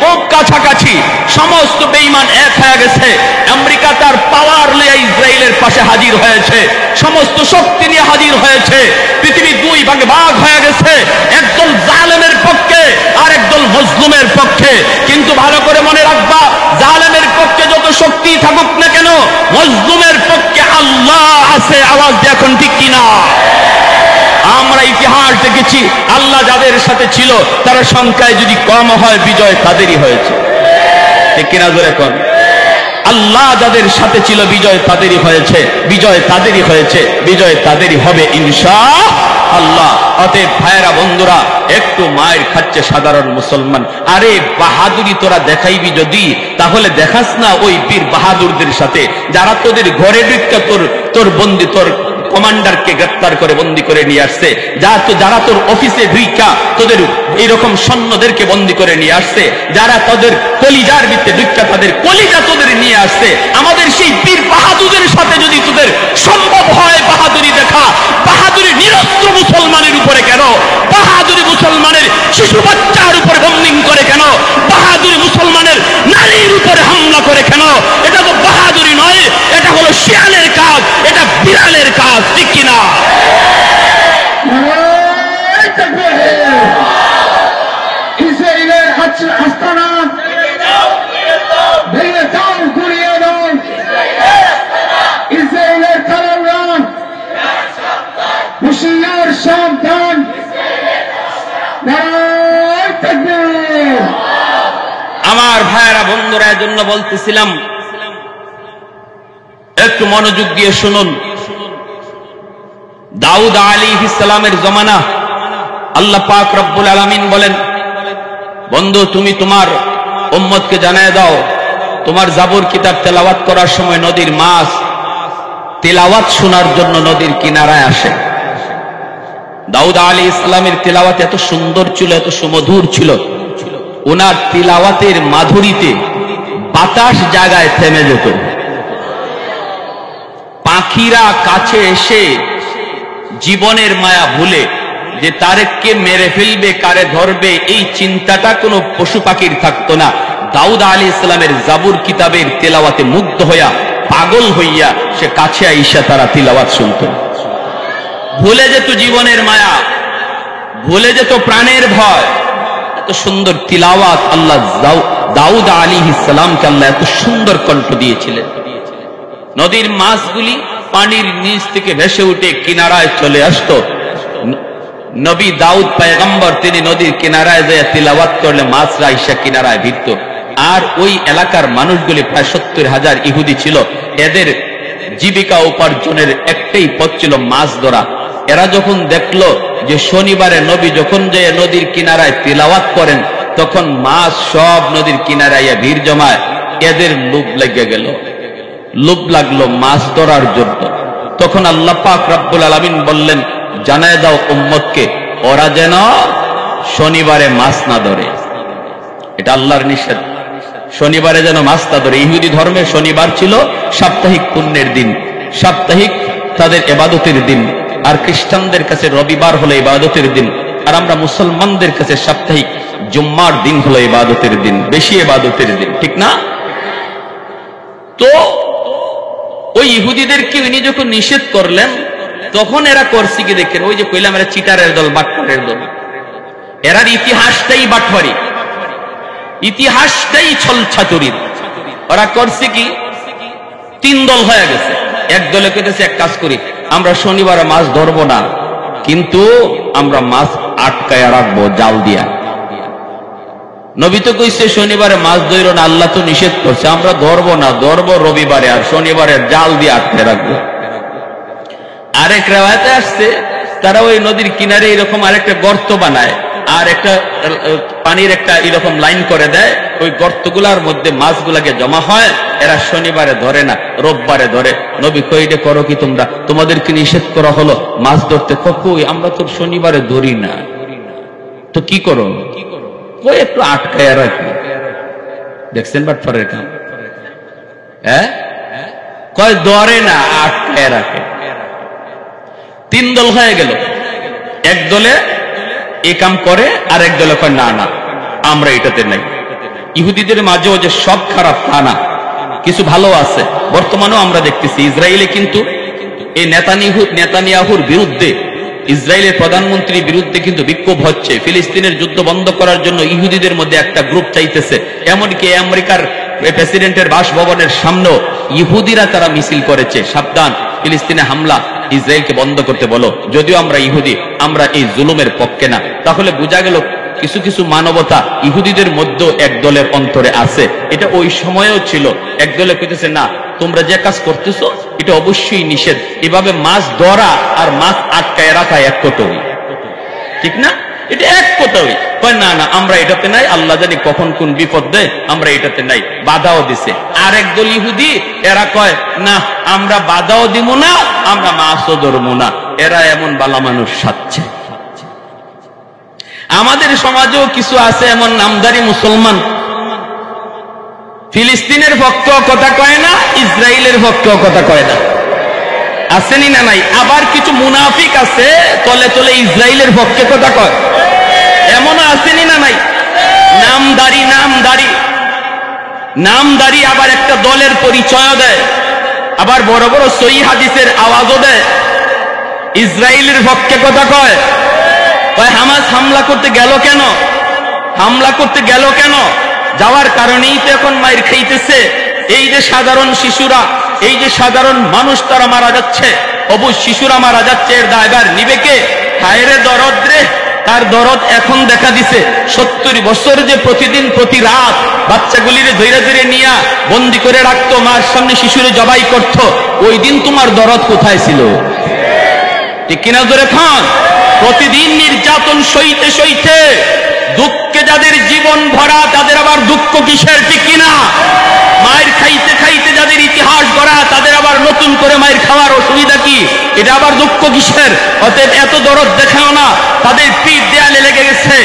খুব কাছাকাছি। সমস্ত বেঈমান এক হয়ে গেছে। আমেরিকা তার পাওয়ার নিয়ে ইসরায়েলের পাশে হাজির হয়েছে, সমস্ত শক্তি নিয়ে হাজির হয়েছে। পৃথিবী দুই ভাগে ভাগ হয়ে গেছে, একদল জালেমের পক্ষে আর একদল মজলুমের পক্ষে। কিন্তু ভালো করে মনে রাখবা, জালেমের পক্ষে যত শক্তি থাকুক না কেন, মজলুমের পক্ষে আল্লাহ আছে। আওয়াজ দিয়ে এখন ঠিক কিনা? আমরা ইতিহাস দেখেছি, আল্লাহ যাদের সাথে ছিল তারা সংখ্যায় যদি কম হয়, বিজয় তাদেরই হয়েছে। ঠিক কিনা জোরে কোন? আল্লাহ যাদের সাথে ছিল বিজয় তাদেরই হয়েছে, বিজয় তাদেরই হয়েছে, বিজয় তাদেরই হবে ইনশাআল্লাহ। অতএব ভাইয়েরা বন্ধুরা, একটু মায়ের খাচ্ছে সাধারণ মুসলমান। আরে বাহাদুরি তোরা দেখাইবি যদি, তাহলে দেখাস না ওই বীর বাহাদুরদের সাথে, যারা তোদের ঘরে ঢুকে তোর বন্দি, তোর কমান্ডারকে গ্রেফতার করে বন্দি করে নিয়ে আসছে, যারা তোর অফিসে ঢুইকা তোদের এইরকম সৈন্যদেরকে বন্দি করে নিয়ে আসছে, যারা তোদের কলিজার ভিতরে ঢুইকা তাদের কলিজা তোদের নিয়ে আসছে। আমাদের সেই বীর বাহাদুরের সাথে যদি তোদের সম্ভব হয় বাহাদুরি দেখা, বাহাদুরি নিরস্ত্র মুসলমানের উপরে কেন? বাহাদুরি মুসলমানের শিশু বাচ্চার উপরে বম্বিং করে কেন? বাহাদুরি মুসলমানের নারীর উপরে হামলা করে কেন? এটা তো বাহাদুরি নয়, এটা হলো শিয়ালের কাজ, এটা বিড়ালের কাজ। ঠিক কিনা? নারায়ে তাকবীর। ইসরায়েলের আস্তানা ভেঙে দাও, গুড়িয়ে দাও। ইসরায়েলের তারাওয়ান হুঁশিয়ার সাবধান। নারায়ে তাকবীর। আমার ভাইয়েরা বন্ধুরা, এজন্য বলতেছিলাম একটু মনোযোগ দিয়ে শুনুন। দাউদ আলাইহিস সালামের জমানা, আল্লাহ পাক রব্বুল আলামিন বলেন, বন্ধু তুমি তোমার উম্মতকে জানায় দাও, তোমার জাবুর কিতাব তেলাওয়াত করার সময় নদীর মাছ তেলাওয়াত শোনার জন্য নদীর কিনারায় আসে। দাউদ আলাইহিস সালামের তেলাওয়াত এত সুন্দর ছিল, এত সুমধুর ছিল, ওনার তিলাওয়াতের মাধুরীতে বাতাস জায়গায় থেমে যেত। পাখিরা কাছে এসে জীবনের মায়া ভুলে যে তারেককে মেরে ফেলবে, কারে ধরবে, এই চিন্তাটা কোনো পশু পাখির থাকতো না। দাউদ আলাইহিস সালামের জাবুর কিতাবের তেলাওয়াতে মুগ্ধ হইয়া, পাগল হইয়া সে কাছে আইসা তারা তিলাওয়াত শুনত। ভুলে যেত জীবনের মায়া, ভুলে যেত প্রাণের ভয়। এত সুন্দর তিলাওয়াত আল্লাহ দাউদ আলাইহিস সালামকে আল্লাহ এত সুন্দর কণ্ঠ দিয়েছিলেন। নদীর মাছগুলি পানির নিচ থেকে ভেসে উঠে কিনারায় চলে আসতো। নবী দাউদ পয়গম্বর তিনি নদীর কিনারায় যায় তিলাওয়াত করলে মাছরা আইসা কিনারায় ভিড়ত। আর ওই এলাকার মানুষগুলি প্রায় 70,000 ইহুদি ছিল। এদের জীবিকা উপার্জনের একটাই পথ ছিল মাছ ধরা। এরা যখন দেখলো যে শনিবারে নবী যখন যে নদীর কিনারায় তিলাওয়াত করেন, তখন মাছ সব নদীর কিনারায় ভিড় জমায়, এদের লোভ লেগে গেল, লোভ লাগলো মাছ ধরার জন্য। তখন আল্লাহ পাক রব্বুল আলামিন বললেন, জানায় দাও উম্মতকে ওরা যেন শনিবারে মাছ না ধরে। এটা আল্লাহর নিষেধ, শনিবারে যেন মাছ না ধরে। ইহুদি ধর্মে শনিবার ছিল সাপ্তাহিক পুণ্যের দিন, সাপ্তাহিক তাদের ইবাদতের দিন। আর খ্রিস্টানদের কাছে রবিবার হলো ইবাদতের দিন, আর আমরা মুসলমানদের কাছে সাপ্তাহিক জুম্মার দিন হলো ইবাদতের দিন, বেশি ইবাদতের দিন। ঠিক না? তো ওই ইহুদিদেরকে উনি যখন নিষেধ করলেন, তখন এরা করছে কি দেখেন, ওই যে কইলাম এরা চিটারের দল, বাটপারের দল। এরার ইতিহাসটাই বাটপারি, ইতিহাসটাই ছলছাতুরির। ওরা করছে কি, 3 দল হয়ে গেছে। এক দলে কইতেছে এক কাজ করি, আমরা শনিবারে মাছ ধরবো না, কিন্তু আমরা মাছ আটকায় রাখবো জাল দিয়া। নবী তো কইছে শনিবারে মাছ ধরো না, আল্লাহ তো নিষেধ করছে, আমরা ধরবো না, ধরবো রবিবারে, আর শনিবারে জাল দিয়ে আটকায় রাখবো। আরেক রেওয়ায়েতে আসছে তারা ওই নদীর কিনারে এরকম আরেকটা গর্ত বানায়, আর একটা পানির একটা এরকম লাইন করে দেয়, ওই গর্তগুলার মধ্যে মাছগুলাকে জমা হয়, এরা শনিবারে ধরে না, রোববারে ধরে। নবী কইডে করো কি তোমরা, তোমাদেরকে নিষেধ করা হলো মাছ ধরতে, কই আমরা তো শনিবারে ধরি না, তো কি করো, ওই একটু আটকায় রাখি। দেখছেন বাটফারের কাম, হ্যাঁ কয় ধরে না, আটকায় রাখে। 3 দল হয়ে গেল, এক দলে এই কাম করে আর এক দলে কয় না না আমরা এটাতে নাই। ইহুদিদের মাঝেও যে সব খারাপ তা না, কিছু ভালো আছে। বর্তমানেও আমরা দেখতেছি ইসরায়েলে কিন্তু এই নেতানিয়াহুর বিরুদ্ধে, ইসরায়েলের প্রধানমন্ত্রীর বিরুদ্ধে কিন্তু বিক্ষোভ হচ্ছে। ফিলিস্তিনের যুদ্ধ বন্ধ করার জন্য ইহুদিদের মধ্যে একটা গ্রুপ চাইতেছে। এমনকি আমেরিকার প্রেসিডেন্টের বাসভবনের সামনেও ইহুদিরা তারা মিছিল করেছে, সাবধান ফিলিস্তিনে হামলা, ইসরায়েলকে বন্ধ করতে বলো। যদিও আমরা ইহুদি, আমরা এই জুলুমের পক্ষে না। তাহলে বোঝা গেল কিছু কিছু মানবতা ইহুদিদের মধ্যে এক দলের অন্তরে আছে। এটা ওই সময়েও ছিল। এক দলে কইতেছে না তোমরা যে কাজ করতেছো এটা অবশ্যই নিষেধ। এভাবে মাছ ধরা আর মাছ আটকায় রাখা এক কতই, ঠিক না? এটা এক কতই। কয় না না আমরা এটাতে নাই, আল্লাহ জানি কখন কোন বিপদ দেয়, আমরা এটাতে নাই, বাধাও দিছে। আর একদল ইহুদি এরা কয় না আমরা বাধাও দিব না, আমরা মাছও ধরবো না। এরা এমন বালা মানুষ সাচ্ছে। আমাদের সমাজেও কিছু আছে এমন নামদারি মুসলমান, ফিলিস্তিনের পক্ষেও কথা কয় না, ইসরায়েলের পক্ষেও কথা কয় না, আসেনি না নাই? আবার কিছু মুনাফিক আছে তলে তলে ইসরায়েলের পক্ষে কথা কয়, এমনও আসেনি না নাই? নামদারি নামদারি নামদারি আবার একটা দলের পরিচয় দেয়, আবার বড় বড় সহিহ হাদিসের আওয়াজও দেয়, ইসরায়েলের পক্ষে কথা কয়। হামাস হামলা করতে গেল কেন? হামলা করতে গেল কেন? যাওয়ার কারণেই তো এখন মাইর খাইতেছে। এই যে সাধারণ শিশুরা, এই যে সাধারণ মানুষ তারা মারা যাচ্ছে, অবশ্য শিশুরা মারা যাচ্ছে, এর দায়ভার নিবে কে? হায়রে দরদ রে, তার দরদ এখন দেখা দিছে। 70 বছর যে প্রতিদিন প্রতি রাত বাচ্চাগুলিরে ধীরে ধীরে নিয়া বন্দি করে রাখতো, মার সামনে শিশুরে জবাই করত, ওই দিন তোমার দরদ কোথায় ছিল? ঠিক কিনা জোরে খান? প্রতিদিন নির্যাতন সইতে সইতে দুঃখে যাদের জীবন ভরা, তাদের আবার দুঃখ কিসের? ঠিক কিনা? মায়ের খাইতে খাইতে যাদের ইতিহাস গড়া, তাদের আবার নতুন করে মায়ের খাওয়ার অসুবিধা কি? এটা আবার দুঃখ কিসের? অতএব এত দরদ দেখাও না, তাদের পিঠ দেয়ালে লেগে গেছে।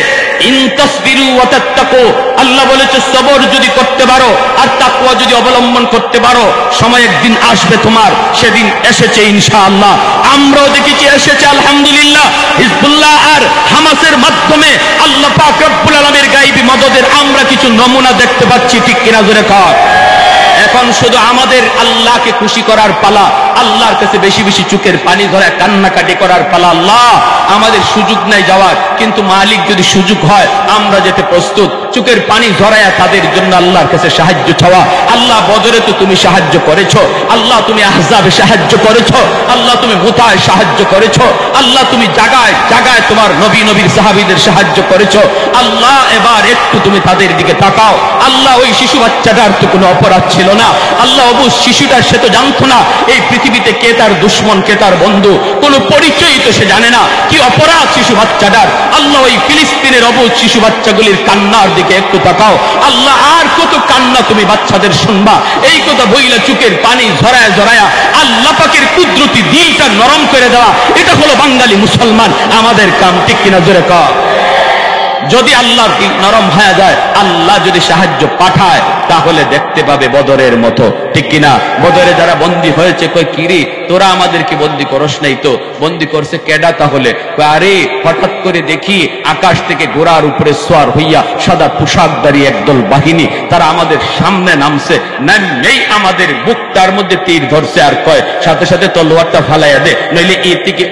ইনতাসবিরু ওয়া তাত্তাকু, আল্লাহ বলেছে সবর যদি করতে পারো আর তাকওয়া যদি অবলম্বন করতে পারো, সময় একদিন আসবে তোমার, সেদিন এসেছে ইনশাআল্লাহ। আমরাও দেখেছি এসেছে আলহামদুলিল্লাহ। হিজবুল্লাহ আর হামাসের মাধ্যমে আল্লাহ পাক রব্বুল আলামিনের গায়বী মদদের আমরা কিছু নমুনা দেখতে পাচ্ছি, ঠিক কিনা জোরে কর। এখন শুধু আমাদের আল্লাহকে খুশি করার পালা, আল্লাহর কাছে বেশি বেশি চোখের পানি ধরে কান্নাকাটি করার পালা। আল্লাহ আমাদের সুযোগ নাই যাওয়ার, কিন্তু মালিক যদি সুযোগ হয় আমরা যেতে প্রস্তুত। চোখের পানি ঝরায়া তাদের জন্য আল্লাহর কাছে সাহায্য চাওয়া। আল্লাহ বদরে তো তুমি সাহায্য করেছো, আল্লাহ তুমি আহজাবে সাহায্য করেছো, আল্লাহ তুমি মুতায় সাহায্য করেছো, আল্লাহ তুমি জায়গায় জায়গায় তোমার নবী নবীর সাহাবীদের সাহায্য করেছো। আল্লাহ এবার একটু তুমি তাদের দিকে তাকাও। আল্লাহ ওই শিশু বাচ্চাটার তো কোনো অপরাধ ছিল না, আল্লাহ অবুঝ শিশুটা সে তো জানতো না এই পৃথিবীতে কে তার দুশ্মন কে তার বন্ধু, কোনো পরিচয় তো সে জানে না। কি অপরাধ শিশু বাচ্চাটার? আল্লাহ ওই ফিলিস্তিনের অবুঝ শিশু বাচ্চাগুলির কান্নার দিকে একটু তাকাও। আল্লাহ আর কত কান্না তুমি বাচ্চাদের শুনবা, এই কথা বইলে চোখের পানি ঝরায়া ঝরায়া আল্লাহ পাকের কুদরতি দিলটা নরম করে দেওয়া, এটা হলো বাঙালি মুসলমান আমাদের কাম, ঠিক কিনা জোরে কর। যদি আল্লাহর দিল নরম হয়ে যায়, আল্লাহ যদি সাহায্য পাঠায়, তাহলে দেখতে পাবে বদরের মতো, ঠিক কিনা? বদরে যারা বন্দী হয়েছে কই কিরি তোরা আমাদেরকে বন্দী করস নাই তো, বন্দী করছে কেডা? তাহলে আরে হঠাৎ করে দেখি আকাশ থেকে ঘোড়ার উপরে সোয়ার হইয়া সাদা পোশাকধারী একদল বাহিনী তারা আমাদের সামনে নামছে, নেই আমাদের বুকটার মধ্যে তীর ধরছে আর কয় সাথে সাথে তলোয়ারটা ফালাইয়া দে, নইলে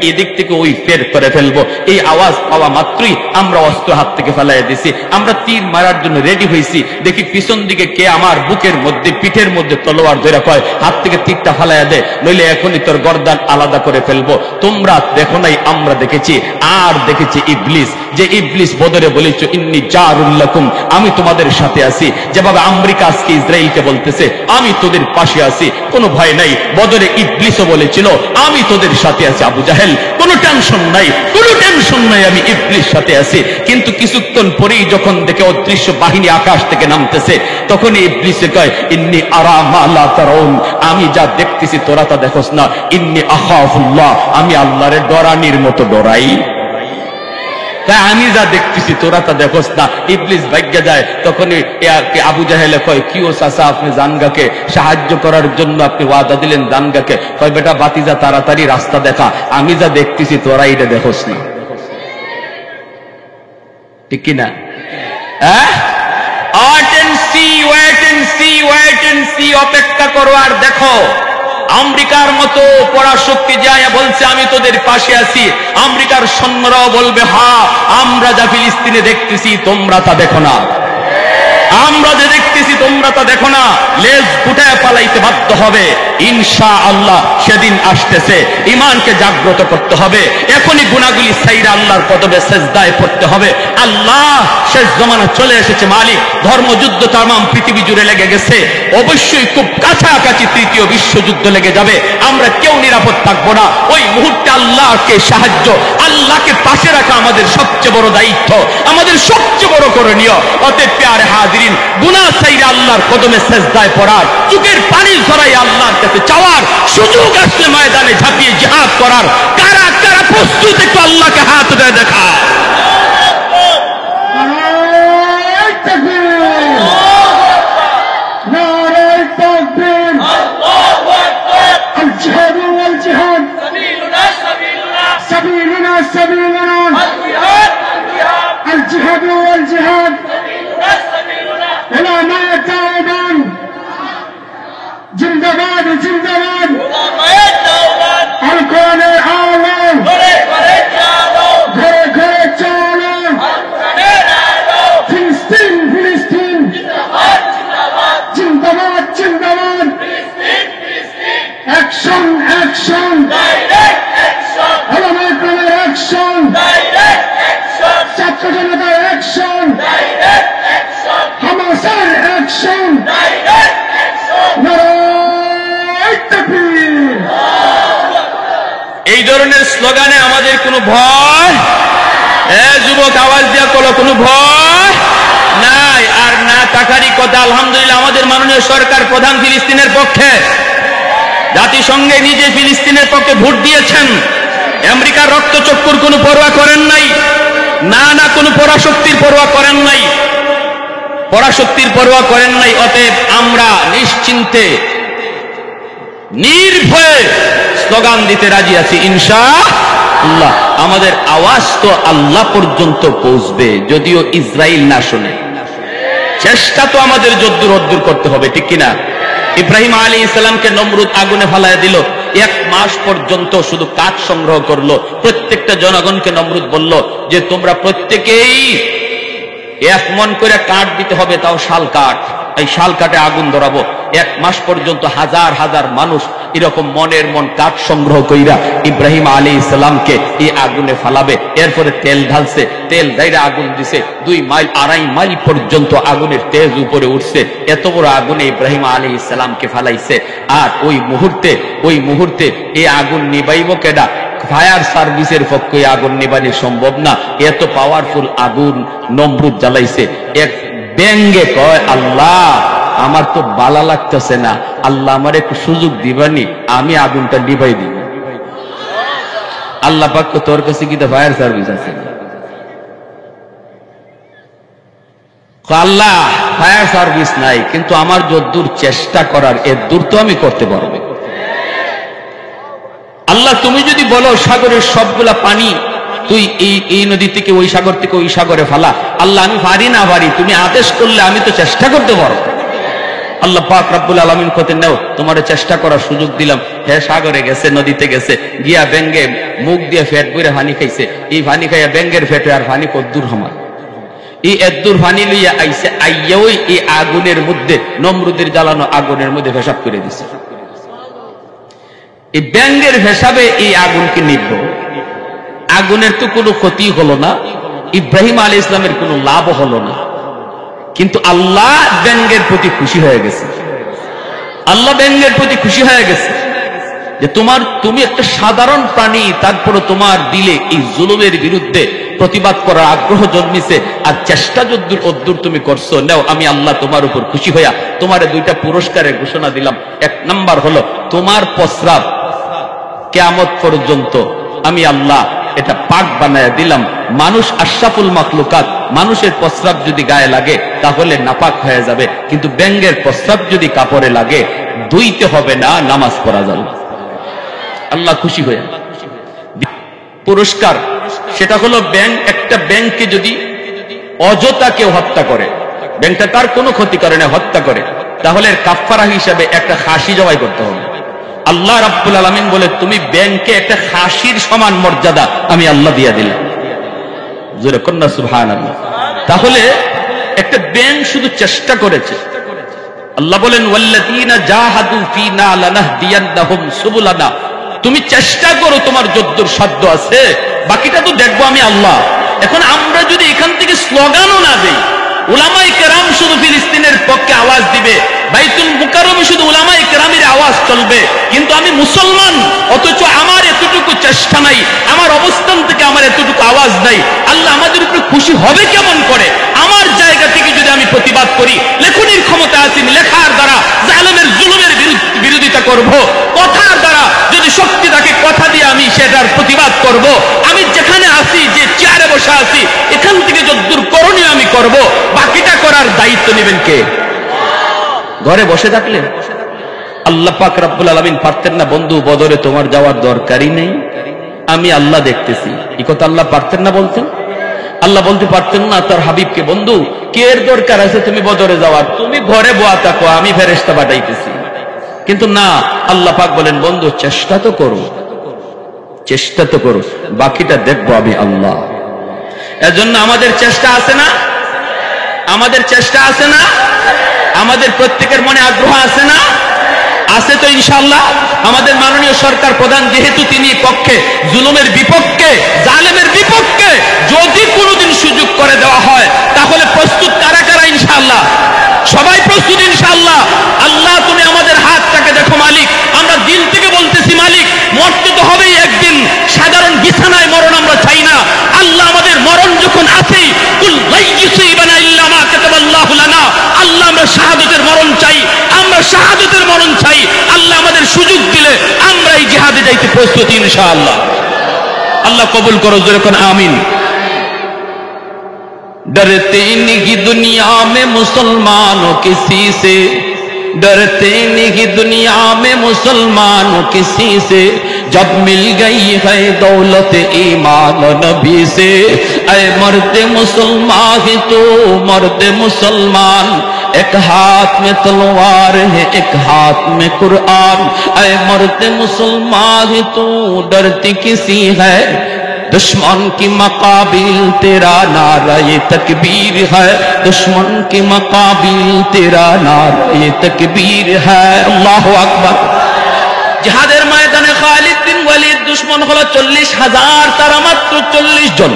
এদিক থেকে ওই ফের করে ফেলবো। এই আওয়াজ পাওয়া মাত্রই আমরা অস্ত্র হাত থেকে ফালাইয়া দিছি, আমরা তীর মারার জন্য রেডি হয়েছি। দেখি পিছন দিকে কে আমার বুকের মধ্যে পিঠের মধ্যে তলোয়ার ধরে কয় হাত থেকে তীরটা ফালাইয়া দে, নইলে এখনই তোর গর্দান আলাদা করে ফেলবো। তোমরা দেখো নাই, আমরা দেখেছি। আর দেখেছি ইবলিস, যে ইবলিস বদরে বলেছ ইন্নী জারুল লাকুম, আমি তোমাদের সাথে আছি। যেভাবে আমেরিকা আজকে ইসরায়েলকে বলতেছে আমি তোদের পাশে আছি, কোনো ভয় নাই। বদরে ইবলিসও বলেছিল আমি তোদের সাথে আছি। আবু জাহেল কোনো টেনশন নাই, কোনো টেনশন নাই, আমি ইবলিস সাথে আছি। কিন্তু কিছুক্ষণ পরেই যখন দেখে অদৃশ্য বাহিনী আকাশ থেকে নামতেছে, তখন ইবলিসে কয় ইন্নী আরা মা লা তারাউন, আমি যা দেখতেছি তোরা তা দেখোস না। ইন্নী আখাফুল্লাহ, আমি আল্লাহরে ডরানির মতো ডরাই। তাই আমি যা দেখতেছি তোরা তা দেখোস না। ইবলিস ভাগ্যে যায়। তখন আবু জাহেলে কয় কি ও চাচা, আপনি জানগাকে সাহায্য করার জন্য আপনি ওয়াদা দিলেন জানগাকে। কয় বেটা বাতিজা তাড়াতাড়ি রাস্তা দেখা, আমি যা দেখতেছি তোরা এটা দেখোস না। ঠিক কিনা? অপেক্ষা করো আর দেখো। আমেরিকার মতো পরাশক্তি যায় বলছে আমি তোদের পাশে আছি। আমেরিকার সৈন্যরাও বলবে হ্যাঁ, আমরা যা ফিলিস্তিনে দেখতেছি তোমরা তা দেখো না, আমরা যে দেখতেছি তোমরা তা দেখো না। লেজ গুটায় পালাইতে বাধ্য হবে। ইনশাআল্লাহ সেদিন আসতেছে। ইমানকে জাগ্রত করতে হবে। এখনই গুনাহগুলি সাইরা আল্লাহর কদমে সেজদায় পড়তে হবে। আল্লাহ শেষ জমানা চলে এসেছে মালিক। ধর্মযুদ্ধ তামাম পৃথিবী জুড়ে লেগে গেছে। অবশ্যই খুব কাছাকাছি তৃতীয় বিশ্বযুদ্ধ লেগে যাবে। আমরা কেউ নিরাপদ থাকবো না। ওই মুহূর্তে আল্লাহকে সাহায্য, আল্লাহকে পাশে রাখা আমাদের সবচেয়ে বড় দায়িত্ব, আমাদের সবচেয়ে বড় করণীয়। অতএব প্যারে হাজিরিন, গুনাহ সাইরা আল্লাহর কদমে সেজদায় পড়ার, চোখের পানি ঝরাই আল্লাহর কাছে চাওয়ার, সুযোগ আসলে ময়দানে ঝাঁপিয়ে জিহাদ করার কারা কারা প্রস্তুত, একটু আল্লাহকে হাত দিয়ে দেখা। जिंदाबाद जिंदाबाद अलकोने आओ घरे घरे चलो फिलिस्तीन फिलिस्तीन जिंदाबाद जिंदाबाद एक्शन एक्शन अलमेकर एक्शन छात्र जनता एक्शन हमासर एक्शन এই ধরনের স্লোগানে আমাদের কোনো ভয়, যুবক আওয়াজ দেওয়া করলো, কোনো ভয় নাই। আর না থাকারই কথা। আলহামদুলিল্লাহ আমাদের মাননীয় সরকার প্রধান ফিলিস্তিনের পক্ষে, জাতিসংঘে নিজে ফিলিস্তিনের পক্ষে ভোট দিয়েছেন। আমেরিকার রক্তচক্ষুর কোনো পরোয়া করেন নাই, না না কোনো পরাশক্তির পরোয়া করেন নাই, পরাশক্তির পরোয়া করেন নাই। অতএব আমরা নিশ্চিন্তে নির্ভয়ে স্লোগান দিতে রাজি আছি ইনশাআল্লাহ। আমাদের আওয়াজ তো আল্লাহ পর্যন্ত পৌঁছবে, যদিও ইসরায়েল না শুনে। চেষ্টা তো আমাদের যদ্দুর অদ্দুর করতে হবে, ঠিক কিনা? ইব্রাহিম আলাইহিস সালামকে নমরুদ আগুনে ফালায় দিল। 1 মাস পর্যন্ত শুধু কাঠ সংগ্রহ করলো। প্রত্যেকটা জনগণকে নমরুদ বলল যে তোমরা প্রত্যেকেই 1 মণ করে কাঠ দিতে হবে, তাও শাল কাঠ। এই শাল কাঠে আগুন ধরাবো। 1 মাস পর্যন্ত হাজার হাজার মানুষ এরকম মনের মন কাঠ সংগ্রহ কইরা ইব্রাহিম আলাইহিস সালামকে এই আগুনে ফালাবে। এরপরে তেল ঢালছে, তেল ডাইরা আগুন দিছে। 2 মাইল 2.5 মাইল পর্যন্ত আগুনের তেজ উপরে উঠছে। এত বড় আগুনে ইব্রাহিম আলাইহিস সালামকে ফালাইছে। আর ওই মুহূর্তে এই আগুন নিবাইব কেডা? ফায়ার সার্ভিসের পক্ষে আগুন নিবানো সম্ভব না। এত পাওয়ারফুল আগুন নমরুদ জ্বালাইছে। এক ব্যঙ্গে কয় আল্লাহ আমার তো বালা লাগতেছে না, আল্লাহ আমার একটু সুযোগ দিবানি, আমি আগুনটা নিভাই দিব। আল্লাহ পাক তোর কাছে কি ফায়ার সার্ভিস আছে? আল্লাহ ফায়ার সার্ভিস নাই, কিন্তু আমার যদ্দূর চেষ্টা করার এর দূর তো আমি করতে পারবো। আল্লাহ তুমি যদি বলো সাগরের সবগুলা পানি তুই এই নদী থেকে ওই সাগর থেকে ওই সাগরে ফালা, আল্লাহ আমি পারি না পারি, তুমি আদেশ করলে আমি তো চেষ্টা করতে পারবো। আল্লাহ পাক রব্বুল আলামিন কইতে নাও তোমার চেষ্টা করার সুযোগ দিলাম। হে সাগরে গেছে, নদীতে গেছে, গিয়া ব্যাঙ্গে মুখ দিয়ে ফেট বইরে পানি খাইছে। এই পানি খাইয়া ব্যাঙ্গের ফেটে আর পানি কদ্দুর আমার এই এদ্দুর পানি লইয়া আইসে, আইয়া ওই এই আগুনের মধ্যে, নমরুদের জ্বালানো আগুনের মধ্যে পেশাব করে দিছে। এই ব্যাঙের হিসাবে এই আগুনকে নিভব। আগুনের তো কোনো ক্ষতি হলো না, ইব্রাহিম আলাইহিস সালামের কোনো লাভ হলো না, কিন্তু আল্লাহ ব্যাঙের প্রতি খুশি হয়ে গেছে। আল্লাহ ব্যাঙের প্রতি খুশি হয়ে গেছে যে তুমি একটা সাধারণ প্রাণী, তারপরে তোমার দিলে এই জুলুমের বিরুদ্ধে প্রতিবাদ করার আগ্রহ জন্মিছে, আর চেষ্টা যদ্দূর তুমি করছো, নাও আমি আল্লাহ তোমার উপর খুশি হইয়া তোমার দুইটা পুরস্কারের ঘোষণা দিলাম। এক নাম্বার হলো তোমার প্রস্রাব কিয়ামত পর্যন্ত আমি আল্লাহ এটা পাক বানায়া দিলাম। মানুষ আশরাফুল মাখলুকাত, মানুষের প্রস্রাব যদি গায়ে লাগে তাহলে নাপাক হয়ে যাবে, কিন্তু ব্যাঙের প্রস্রাব যদি কাপড়ে লাগে ধুইতে হবে না, নামাজ পড়া যাবে। আল্লাহ খুশি হয়ে পুরস্কার সেটা হলো একটা ব্যাঙকে যদি অযথা কেউ হত্যা করে, ব্যাঙটা তার কোনো ক্ষতি করে না, হত্যা করে, তাহলে কাফফারা হিসাবে একটা খাসি জবাই করতে হবে। আল্লাহ রাব্বুল আলামিন বলে তুমি ব্যাঙকে একটা খাসির সমান মর্যাদা আমি আল্লাহ দিয়া দিলাম। জোরে কন্যা সুবহানাল্লাহ। তাহলে একটা ব্যাঙ শুধু চেষ্টা করেছে। আল্লাহ বলেন ওয়াল্লাযীনা জাহাদু ফীনা লানাহদিয়ান্নাহুম সুবুলানা, তুমি চেষ্টা করো তোমার যদ্দূর সাধ্য আছে, বাকিটা তো দেখবো আমি আল্লাহ। এখন আমরা যদি এখান থেকে স্লোগানও না দেই, উলামায়ে কেরাম শুধু ফিলিস্তিনের পক্ষে আওয়াজ দিবে, বাইতুল মুকাররমে শুধু উলামায়ে কেরামের আওয়াজ চলবে, কিন্তু আমি মুসলমান অথচ আমার এতটুকু চেষ্টা নাই, আমার অবস্থান থেকে আমার এতটুকু আওয়াজ নাই, আল্লাহ আমাদের উপরে খুশি হবে কেমন করে? আমার জায়গা থেকে যদি আমি প্রতিবাদ করি, লেখনির ক্ষমতা আছে, লেখার দ্বারা জালেমের জুলুমের বিরোধিতা করব, কথার দ্বারা যদি শক্তি থাকে কথা দিয়ে আমি সেটার প্রতিবাদ করব। আমি যেখানে আছি, যে চেয়ারে বসে আছি, এখান থেকে যদ্দূর করণীয় আমি করব, বাকিটা করার দায়িত্ব নেবেন কে? ঘরে বসে থাকলে আল্লাহ পাক রব্বুল আলামিন পারতেন না বন্ধু বদরে তোমার যাওয়ার দরকারই নেই, আমি আল্লাহ দেখতেছি, এই কথা আল্লাহ পারতেন না বলতেন? আল্লাহ বলতে পারতেন না তার হাবিবকে, বন্ধু কে এর দরকার আছে তুমি বদরে যাওয়ার, তুমি ঘরে বসে থাকো, আমি ফেরেশতা পাঠাইতেছি। কিন্তু না, আল্লাহ পাক বলেন বন্ধু চেষ্টা তো করো, চেষ্টা তো করো, বাকিটা দেখবো আমি আল্লাহ। এজন্য আমাদের চেষ্টা আছে না? আমাদের চেষ্টা আছে না? আমাদের প্রত্যেকের মনে আগ্রহ আছে না? আছে তো ইনশাআল্লাহ। আমাদের মাননীয় সরকার প্রধান যেহেতু তিনি পক্ষে, জুলুমের বিপক্ষে, জালেমের বিপক্ষে, যদি কোনোদিন সুযোগ করে দেওয়া হয় তাহলে প্রস্তুত কারা কারা? ইনশাআল্লাহ সবাই প্রস্তুত ইনশাআল্লাহ। আল্লাহ তুমি আমাদের হাতটাকে দেখো মালিক, আমরা দিল থেকে বলতেছি মালিক, মরতে তো হবেই একদিন, সাধারণ বিছানায় মরণ আমরা চাই না। আল্লাহ আমাদের মরণ যখন আছেই, কুল লা ইউসিবানা ইল্লা মা কাতাবাল্লাহু লানা, আল্লাহ আমরা শাহাদাতের মরণ চাই, আমরা শাহাদাতের মরণ চাই। আল্লাহ আমাদের সুযোগ দিলে আমরা এই জিহাদে যাইতে প্রস্তুত ইনশাআল্লাহ। আল্লাহ কবুল করো, জোরে কোন আমিন। डरते नहीं दुनिया में मुसलमानों किसी से, डरते नहीं दुनिया में मुसलमानों किसी से, जब मिल गई है दौलत ईमान नबी से। ऐ मर्द मुसलमान ही तो मर्द मुसलमान, एक हाथ में तलवार है एक हाथ में कुरान। ऐ मर्द मुसलमान ही तो डरती किसी है, दुश्मन की मकाबिल तेरा नारा ये तकबीर है, दुश्मन की मकाबिल तेरा नारा ये तकबीर है। अल्लाहु আকবার। জিহাদের ময়দানে খালিদ বিন ওয়ালিদ দুশমন হলো 40,000, তারা মাত্র 40 জন।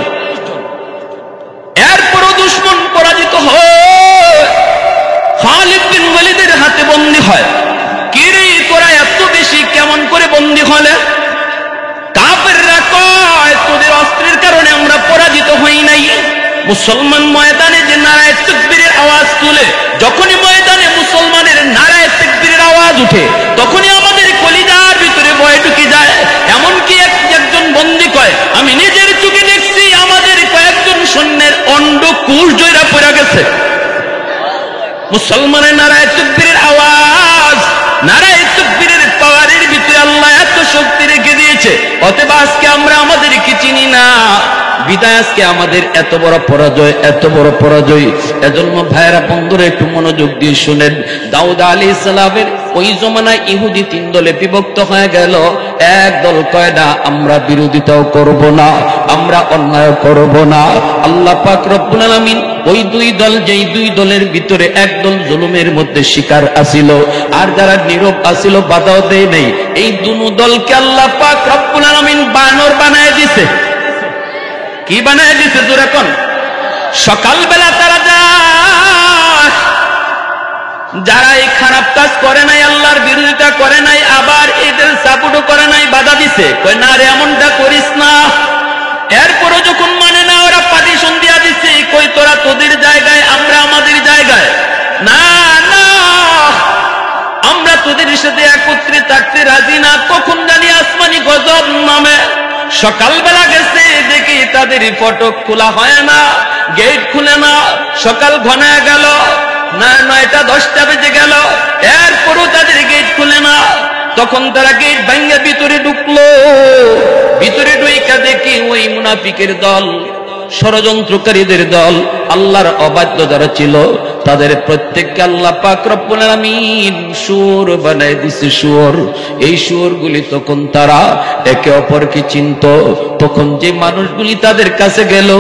এরপরও দুশমন পরাজিত হয়, খালিদ বিন ওয়ালিদের হাতে বন্দী হয়। কি রে তোরা এত বেশি কেমন করে বন্দী হলে? কাফেররা কয় তোদের অস্ত্রের কারণে আমরা পরাজিত হই নাই। মুসলমান ময়দানে যে নারায়ে তাকবীরের আওয়াজ তুলে, যখনই ময়দানে মুসলমানের নারায়ে তাকবীরের আওয়াজ উঠে, তখনই আমাদের কলিজার ভিতরে ভয় ঢুকে যায়। এমনকি একজন বন্দী কয়, আমি নিজের চোখে দেখছি আমাদের কয়েকজন সৈন্যের অন্ডকোষ জয়রা পড়ে গেছে। মুসলমানের নারায়ে তাকবীরের আওয়াজ, নারায়ে তাকবীরের পাওয়ারের ভিতরে আল্লাহ এত শক্তি রেখে দিয়েছে। অতএব আজকে আমরা আমাদেরকে চিনি না, বিদায় আজকে আমাদের এত বড় পরাজয়, এত বড় পরাজয়। এজন্য ভাইরা বন্ধুরা একটু মনোযোগ দিয়ে শুনেন, দাউদ আলাইহিস সালামের ওই জমানায় ইহুদি 3 দলে বিভক্ত হয়ে গেল। এক দল কয় না আমরা বিরোধিতাও করব না, আমরা অন্যায় করব না। আল্লাহ পাক রব্বুল আলামিন ওই 2 দল, যেই 2 দলের ভিতরে এক দল জুলুমের মধ্যে শিকার আছিল, আর যারা নীরব আছিল বাধাও দেয় নাই, এই 2 দলকে আল্লাহ পাক রব্বুল আলামিন বানর বানায় দিছে। কি বানায় দিছে জোরে কোন? সকালবেলা তারা যারা এই খারাপ কাজ করে নাই, আল্লাহর বিরোধিতা করে নাই, আবার এদের সাপোর্টও করে নাই, বাধা দিছে, কই না রে এমনটা করিস না। এরপরও যখন মানে না, ওরা পার্টিশন দিয়া দিচ্ছে, কই তোরা তোদের জায়গায়, আমরা আমাদের জায়গায়, না না আমরা তোদের সাথে একত্রে থাকতে রাজি না। তখন জানি আসমানি গজব নামে। সকালবেলা গেছে, দেখি তাদের ফটক খোলা হয় না, গেট খুলে না। সকাল ঘনায় গেল, না 9টা 10টা বেজে গেল, এরপরও তাদের গেট খুলে না। তখন তারা গেট ভাঙিয়ে ভিতরে ঢুকলো। ভিতরে ঢুইকা দেখি ওই মুনাফিকের দল, ষড়যন্ত্রকারীদের দল, আল্লাহর অবাধ্য যারা ছিল, তাদের প্রত্যেককে আল্লাহ পাক রব্বুল আলামিন সুর বানায় দিছে, সুর। এই সুরগুলি তখন তারা একে অপরকে চিনত। তখন যে মানুষগুলি তাদের কাছে গেল,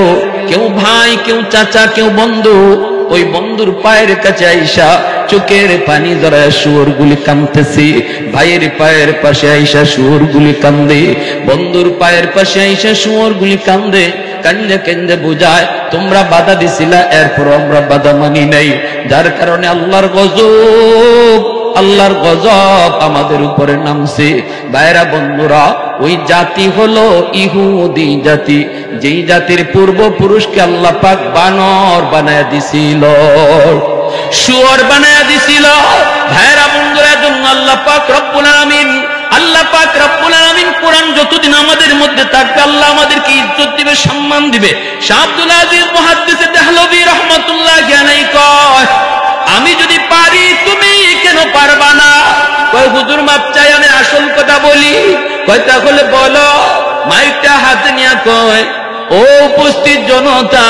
কেউ ভাই, কেউ চাচা, কেউ বন্ধু, ওই বন্ধুর পায়ের কাছে আইসা চোখের পানি জড়ায় শুয়োরগুলি কাঁদতেছে। ভাইয়ের পায়ের পাশে আইসা শুয়োরগুলি কান্দে, বন্ধুর পায়ের পাশে আইসা শুয়োরগুলি কান্দে। কান্দে কান্দে বুঝায় তোমরা বাধা দিছিলা, এরপর আমরা বাধা মানি নাই, যার কারণে আল্লাহর গজব, আল্লাহর গজব আমাদের উপরে নামছে। ভাইরা বন্ধুরা, ওই জাতি হলো ইহুদি জাতি, যেই জাতির পূর্বপুরুষকে আল্লাহ পাক বানর বানায় দিছিল, শুয়োর বানায় দিছিল। ভাইরা বন্ধুরা, জন্য আল্লাহ পাক রব্বুল আলামিন, আল্লাহ পাক রব্বুল আলামিন কোরআন যতদিন আমাদের মধ্যে থাকবে, আল্লাহ আমাদেরকে ইজ্জত দিবে, সম্মান দিবে। শাহ আব্দুল আজিজ মুহাদ্দিস দেহলভী রাহমাতুল্লাহি আলাইহি কয়, আমি যদি পারি তুমি কেন পারবা না? কয় হুজুর মাপ চাই, আমি আসল কথা বলি। কয় তাহলে বলো। মাইকটা হাতে নিয়ে কয়, ও উপস্থিত জনতা,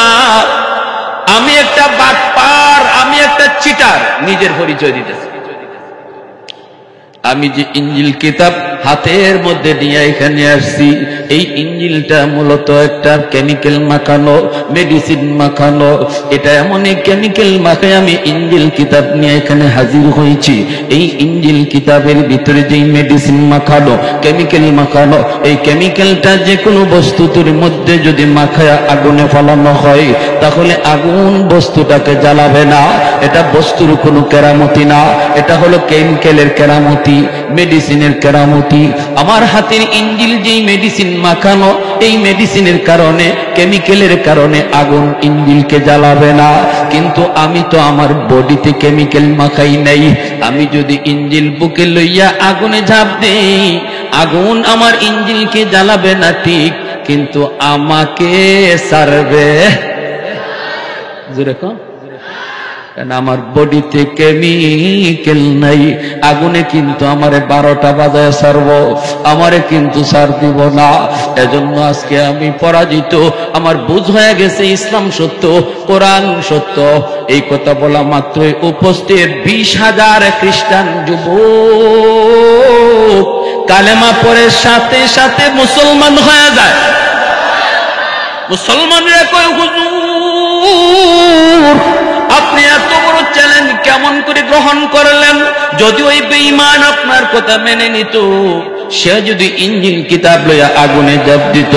আমি একটা বাটপার, আমি একটা চিটার, নিজের পরিচয় দিতেছি। আমি যে ইঞ্জিল কিতাব হাতের মধ্যে নিয়ে এখানে আসছি, এই ইঞ্জিলটা মূলত একটা কেমিক্যাল মাখানো, মেডিসিন মাখানো। এটা এমন এক কেমিক্যাল মাখায় আমি ইঞ্জিল কিতাব নিয়ে এখানে হাজির হয়েছি। এই ইঞ্জিল কিতাবের ভিতরে যেই মেডিসিন মাখানো, কেমিক্যাল মাখানো, এই কেমিক্যালটা যে কোনো বস্তুর মধ্যে যদি মাখায় আগুনে ফেলানো হয়, তাহলে আগুন বস্তুটাকে জ্বালাবে না। এটা বস্তুর কোনো কেরামতি না, এটা হলো কেমিক্যালের কেরামতি, মেডিসিনের কেরামতি। আমার হাতের ইঞ্জিল যেই মেডিসিন মাখানো, এই মেডিসিনের কারণে, কেমিক্যালের কারণে আগুন ইঞ্জিলকে জ্বালাবে না। কিন্তু আমি তো আমার বডিতে কেমিক্যাল মাখাই নাই। আমি যদি ইঞ্জিল বুকে লইয়া আগুনে ঝাঁপ দেই, আগুন আমার ইঞ্জিলকে জ্বালাবে না ঠিক, কিন্তু আমাকে সারবে। জোরে কও, আমার বডিতে কেমিক্যাল নাই। আগুনে কিন্তু আমারে 12টা বাজায় সারব, আমারে কিন্তু সার দিব না। এজন্য আজকে আমি পরাজিত। আমার বুঝ হয়ে গেছে ইসলাম সত্য, কোরআন সত্য। এই কথা বলা মাত্রই উপস্থিত 20,000 খ্রিস্টান যুবক কালেমা পড়ে সাথে সাথে মুসলমান হয়ে যায়। মুসলমানরা কয়, হুজুর আপনি এত বড় চ্যালেঞ্জ কেমন করে গ্রহণ করলেন? যদি ওই বেঈমান আপনার কথা মেনে নিত, সে যদি ইঞ্জিল কিতাব লইয়া আগুনে ঝাঁপ দিত,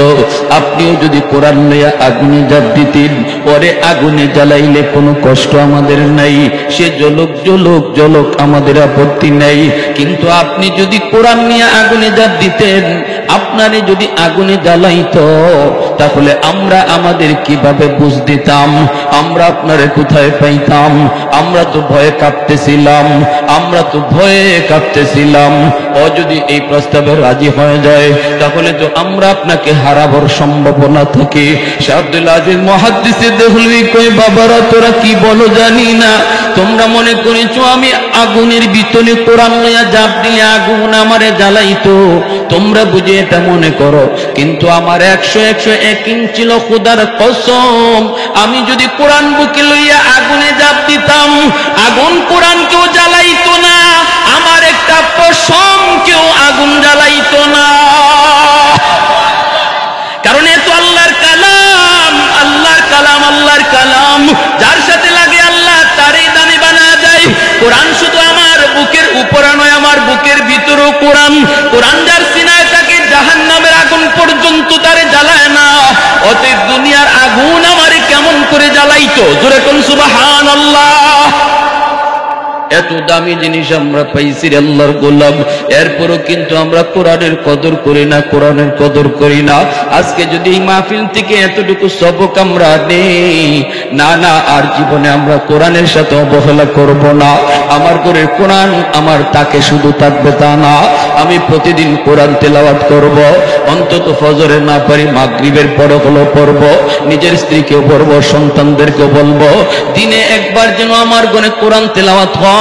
আপনিও যদি কোরআন লইয়া আগুনে ঝাঁপ দিতেন, পরে আগুনে জ্বালাইলে কোনো কষ্ট আমাদের নাই, সে জ্বলুক জ্বলুক জ্বলুক, আমাদের আপত্তি নাই। কিন্তু আপনি যদি কোরআন নিয়ে আগুনে ঝাঁপ দিতেন, আপনারে যদি আগুনে জ্বালাইতো, তাহলে আমরা আমাদের কিভাবে বুঝ দিতাম? আমরা আপনারে কোথায় পাইতাম? আমরা তো ভয়ে কাঁপতেছিলাম, আমরা তো ভয়ে কাঁপতেছিলাম। ও যদি এই প্রস্তাবে রাজি হয়ে যায়, তাহলে তো আমরা আপনাকে হারাবার সম্ভাবনা থাকে। শাহ আব্দুল আজিজ মুহাদ্দিস দেহলভী কই, বাবারা তোরা কি বলো জানি না, তোমরা মনে করেছো আমি আগুনের ভিতরে কোরআন লইয়া ঝাঁপ দিলে আগুন আমারে জ্বালাইতো, তোমরা বুঝে এটা মনে করো, কিন্তু আমার 100 ইঞ্চ ছিল খোদার কসম। আমি যদি কোরআন বুকে লইয়া আগুনে জাপ দিতাম, আগুন কোরআন কেউ জ্বালাইতো না, আমার একটা পশম কেউ আগুন জ্বালাইতো না। কারণ এ তো আল্লাহর কালাম, আল্লাহর কালাম, আল্লাহর কালাম। যার সাথে লাগে আল্লাহ তারই দামি বানায় দেয়। কোরআন শুধু আমার বুকের উপরে নয়, আমার বুকের ভিতরেও কোরআন। কোরআন যার সিনায় থাকে জাহান্নামের আগুন পর্যন্ত তারে জ্বালায় না। অতএব দুনিয়ার আগুন আমারে কেমন করে জ্বালাইতো? জোরে কোন সুবহানাল্লাহ। এত দামি জিনিস আমরা পাইছি আল্লাহর গোলাম, এরপরও কিন্তু আমরা কোরআনের কদর করি না, কোরআনের কদর করি না। আজকে যদি এই মাহফিল থেকে এতটুকু সবক আমরা নেই, না না আর জীবনে আমরা কোরআনের সাথে অবহেলা করব না। আমার ঘরের কোরআন আমার তাকে শুধু থাকবে তা না, আমি প্রতিদিন কোরআন তেলাওয়াত করব। অন্তত ফজরে না পারি মাগরিবের পরে হলো পড়ব, নিজের স্ত্রীকেও পড়ব, সন্তানদেরকেও বলবো দিনে একবার যেন আমার ঘরে কোরআন তেলাওয়াত হয়।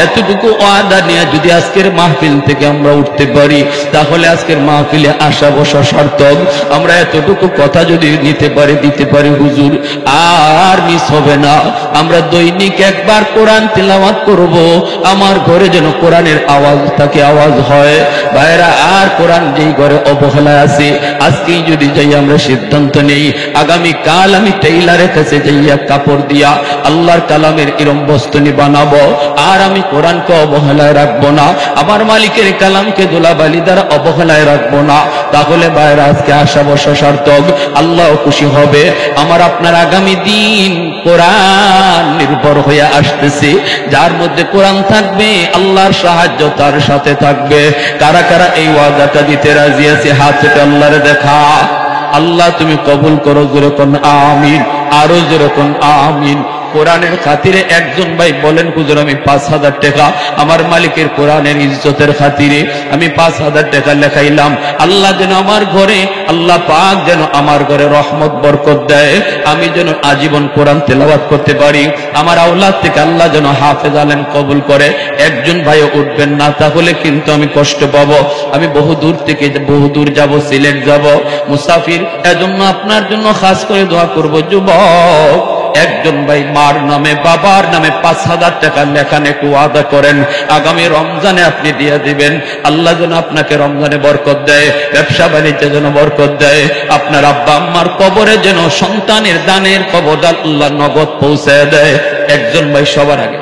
এতটুকু ওয়াদা নিয়ে যদি আজকের মাহফিল থেকে আমরা উঠতে পারি, তাহলে আজকের মাহফিলে আসা বসা সার্থক। আমরা এতটুকু কথা যদি নিতে পারি, দিতে পারি, হুজুর আর মিস হবে না। আমরা দৈনিক একবার কোরআন তেলাওয়াত করব, আমার ঘরে যেন কোরআনের আওয়াজ থাকে, আওয়াজ হয়। ভাইরা, আর কোরআন যেই ঘরে অবহেলায় আছে, আজকেই যদি যাই আমরা সিদ্ধান্ত নেই, আগামী কাল আমি টেইলারের কাছে যাইয়া কাপড় দিয়া আল্লাহর কালামের এরম বস্তনি বানাবো, আর আমি কোরআনকে অবহেলায় রাখবো না, আমার মালিকের কালামকে ধুলাবালি দ্বারা অবহেলায় রাখবো না। তাহলে ভাইরা আজকে আশা বসা সার্থক, আল্লাহ খুশি হবে। আমার আপনার আগামী দিন কোরআন নির্ভর হয়ে আসতেছে, যার মধ্যে কোরআন থাকবে আল্লাহর সাহায্য তার সাথে থাকবে। কারা কারা এই ওয়াদাটা দিতে রাজি আছে? হাত থেকে আল্লাহরে দেখা। আল্লাহ তুমি কবুল করো, যেরকম আমিন, আরো যেরকম আমিন। কোরআনের খাতিরে একজন ভাই বলেন, হুজুর আমি 5,000 টাকা আমার মালিকের কোরআনের ইজ্জতের খাতিরে আমি 5,000 টাকা লেখাইলাম। আল্লাহ যেন আমার ঘরে, আল্লাহ পাক যেন আমার ঘরে রহমত বরকত দেয়, আমি যেন আজীবন কোরআন তেলাওয়াত করতে পারি, আমার আওলাদ থেকে আল্লাহ যেন হাফেজ আলেম কবুল করে। একজন ভাইও উঠবেন না, তাহলে কিন্তু আমি কষ্ট পাবো। আমি বহু দূর থেকে বহু দূর যাব, সিলেট যাব, মুসাফির। এজন্য আপনার জন্য খাস করে দোয়া করব। যুবক একজন ভাই মার নামে বাবার নামে 5,000 টাকা লেখান, একটু ওয়াদা করেন আগামী রমজানে আপনি দিয়ে দিবেন। আল্লাহ যেন আপনাকে রমজানে বরকত দেয়, ব্যবসা বাণিজ্যে যেন বরকত দেয়, আপনার আব্বা আম্মার কবরে যেন সন্তানের দানের কবর আল্লাহ নগদ পৌঁছায় দেয়। একজন ভাই সবার আগে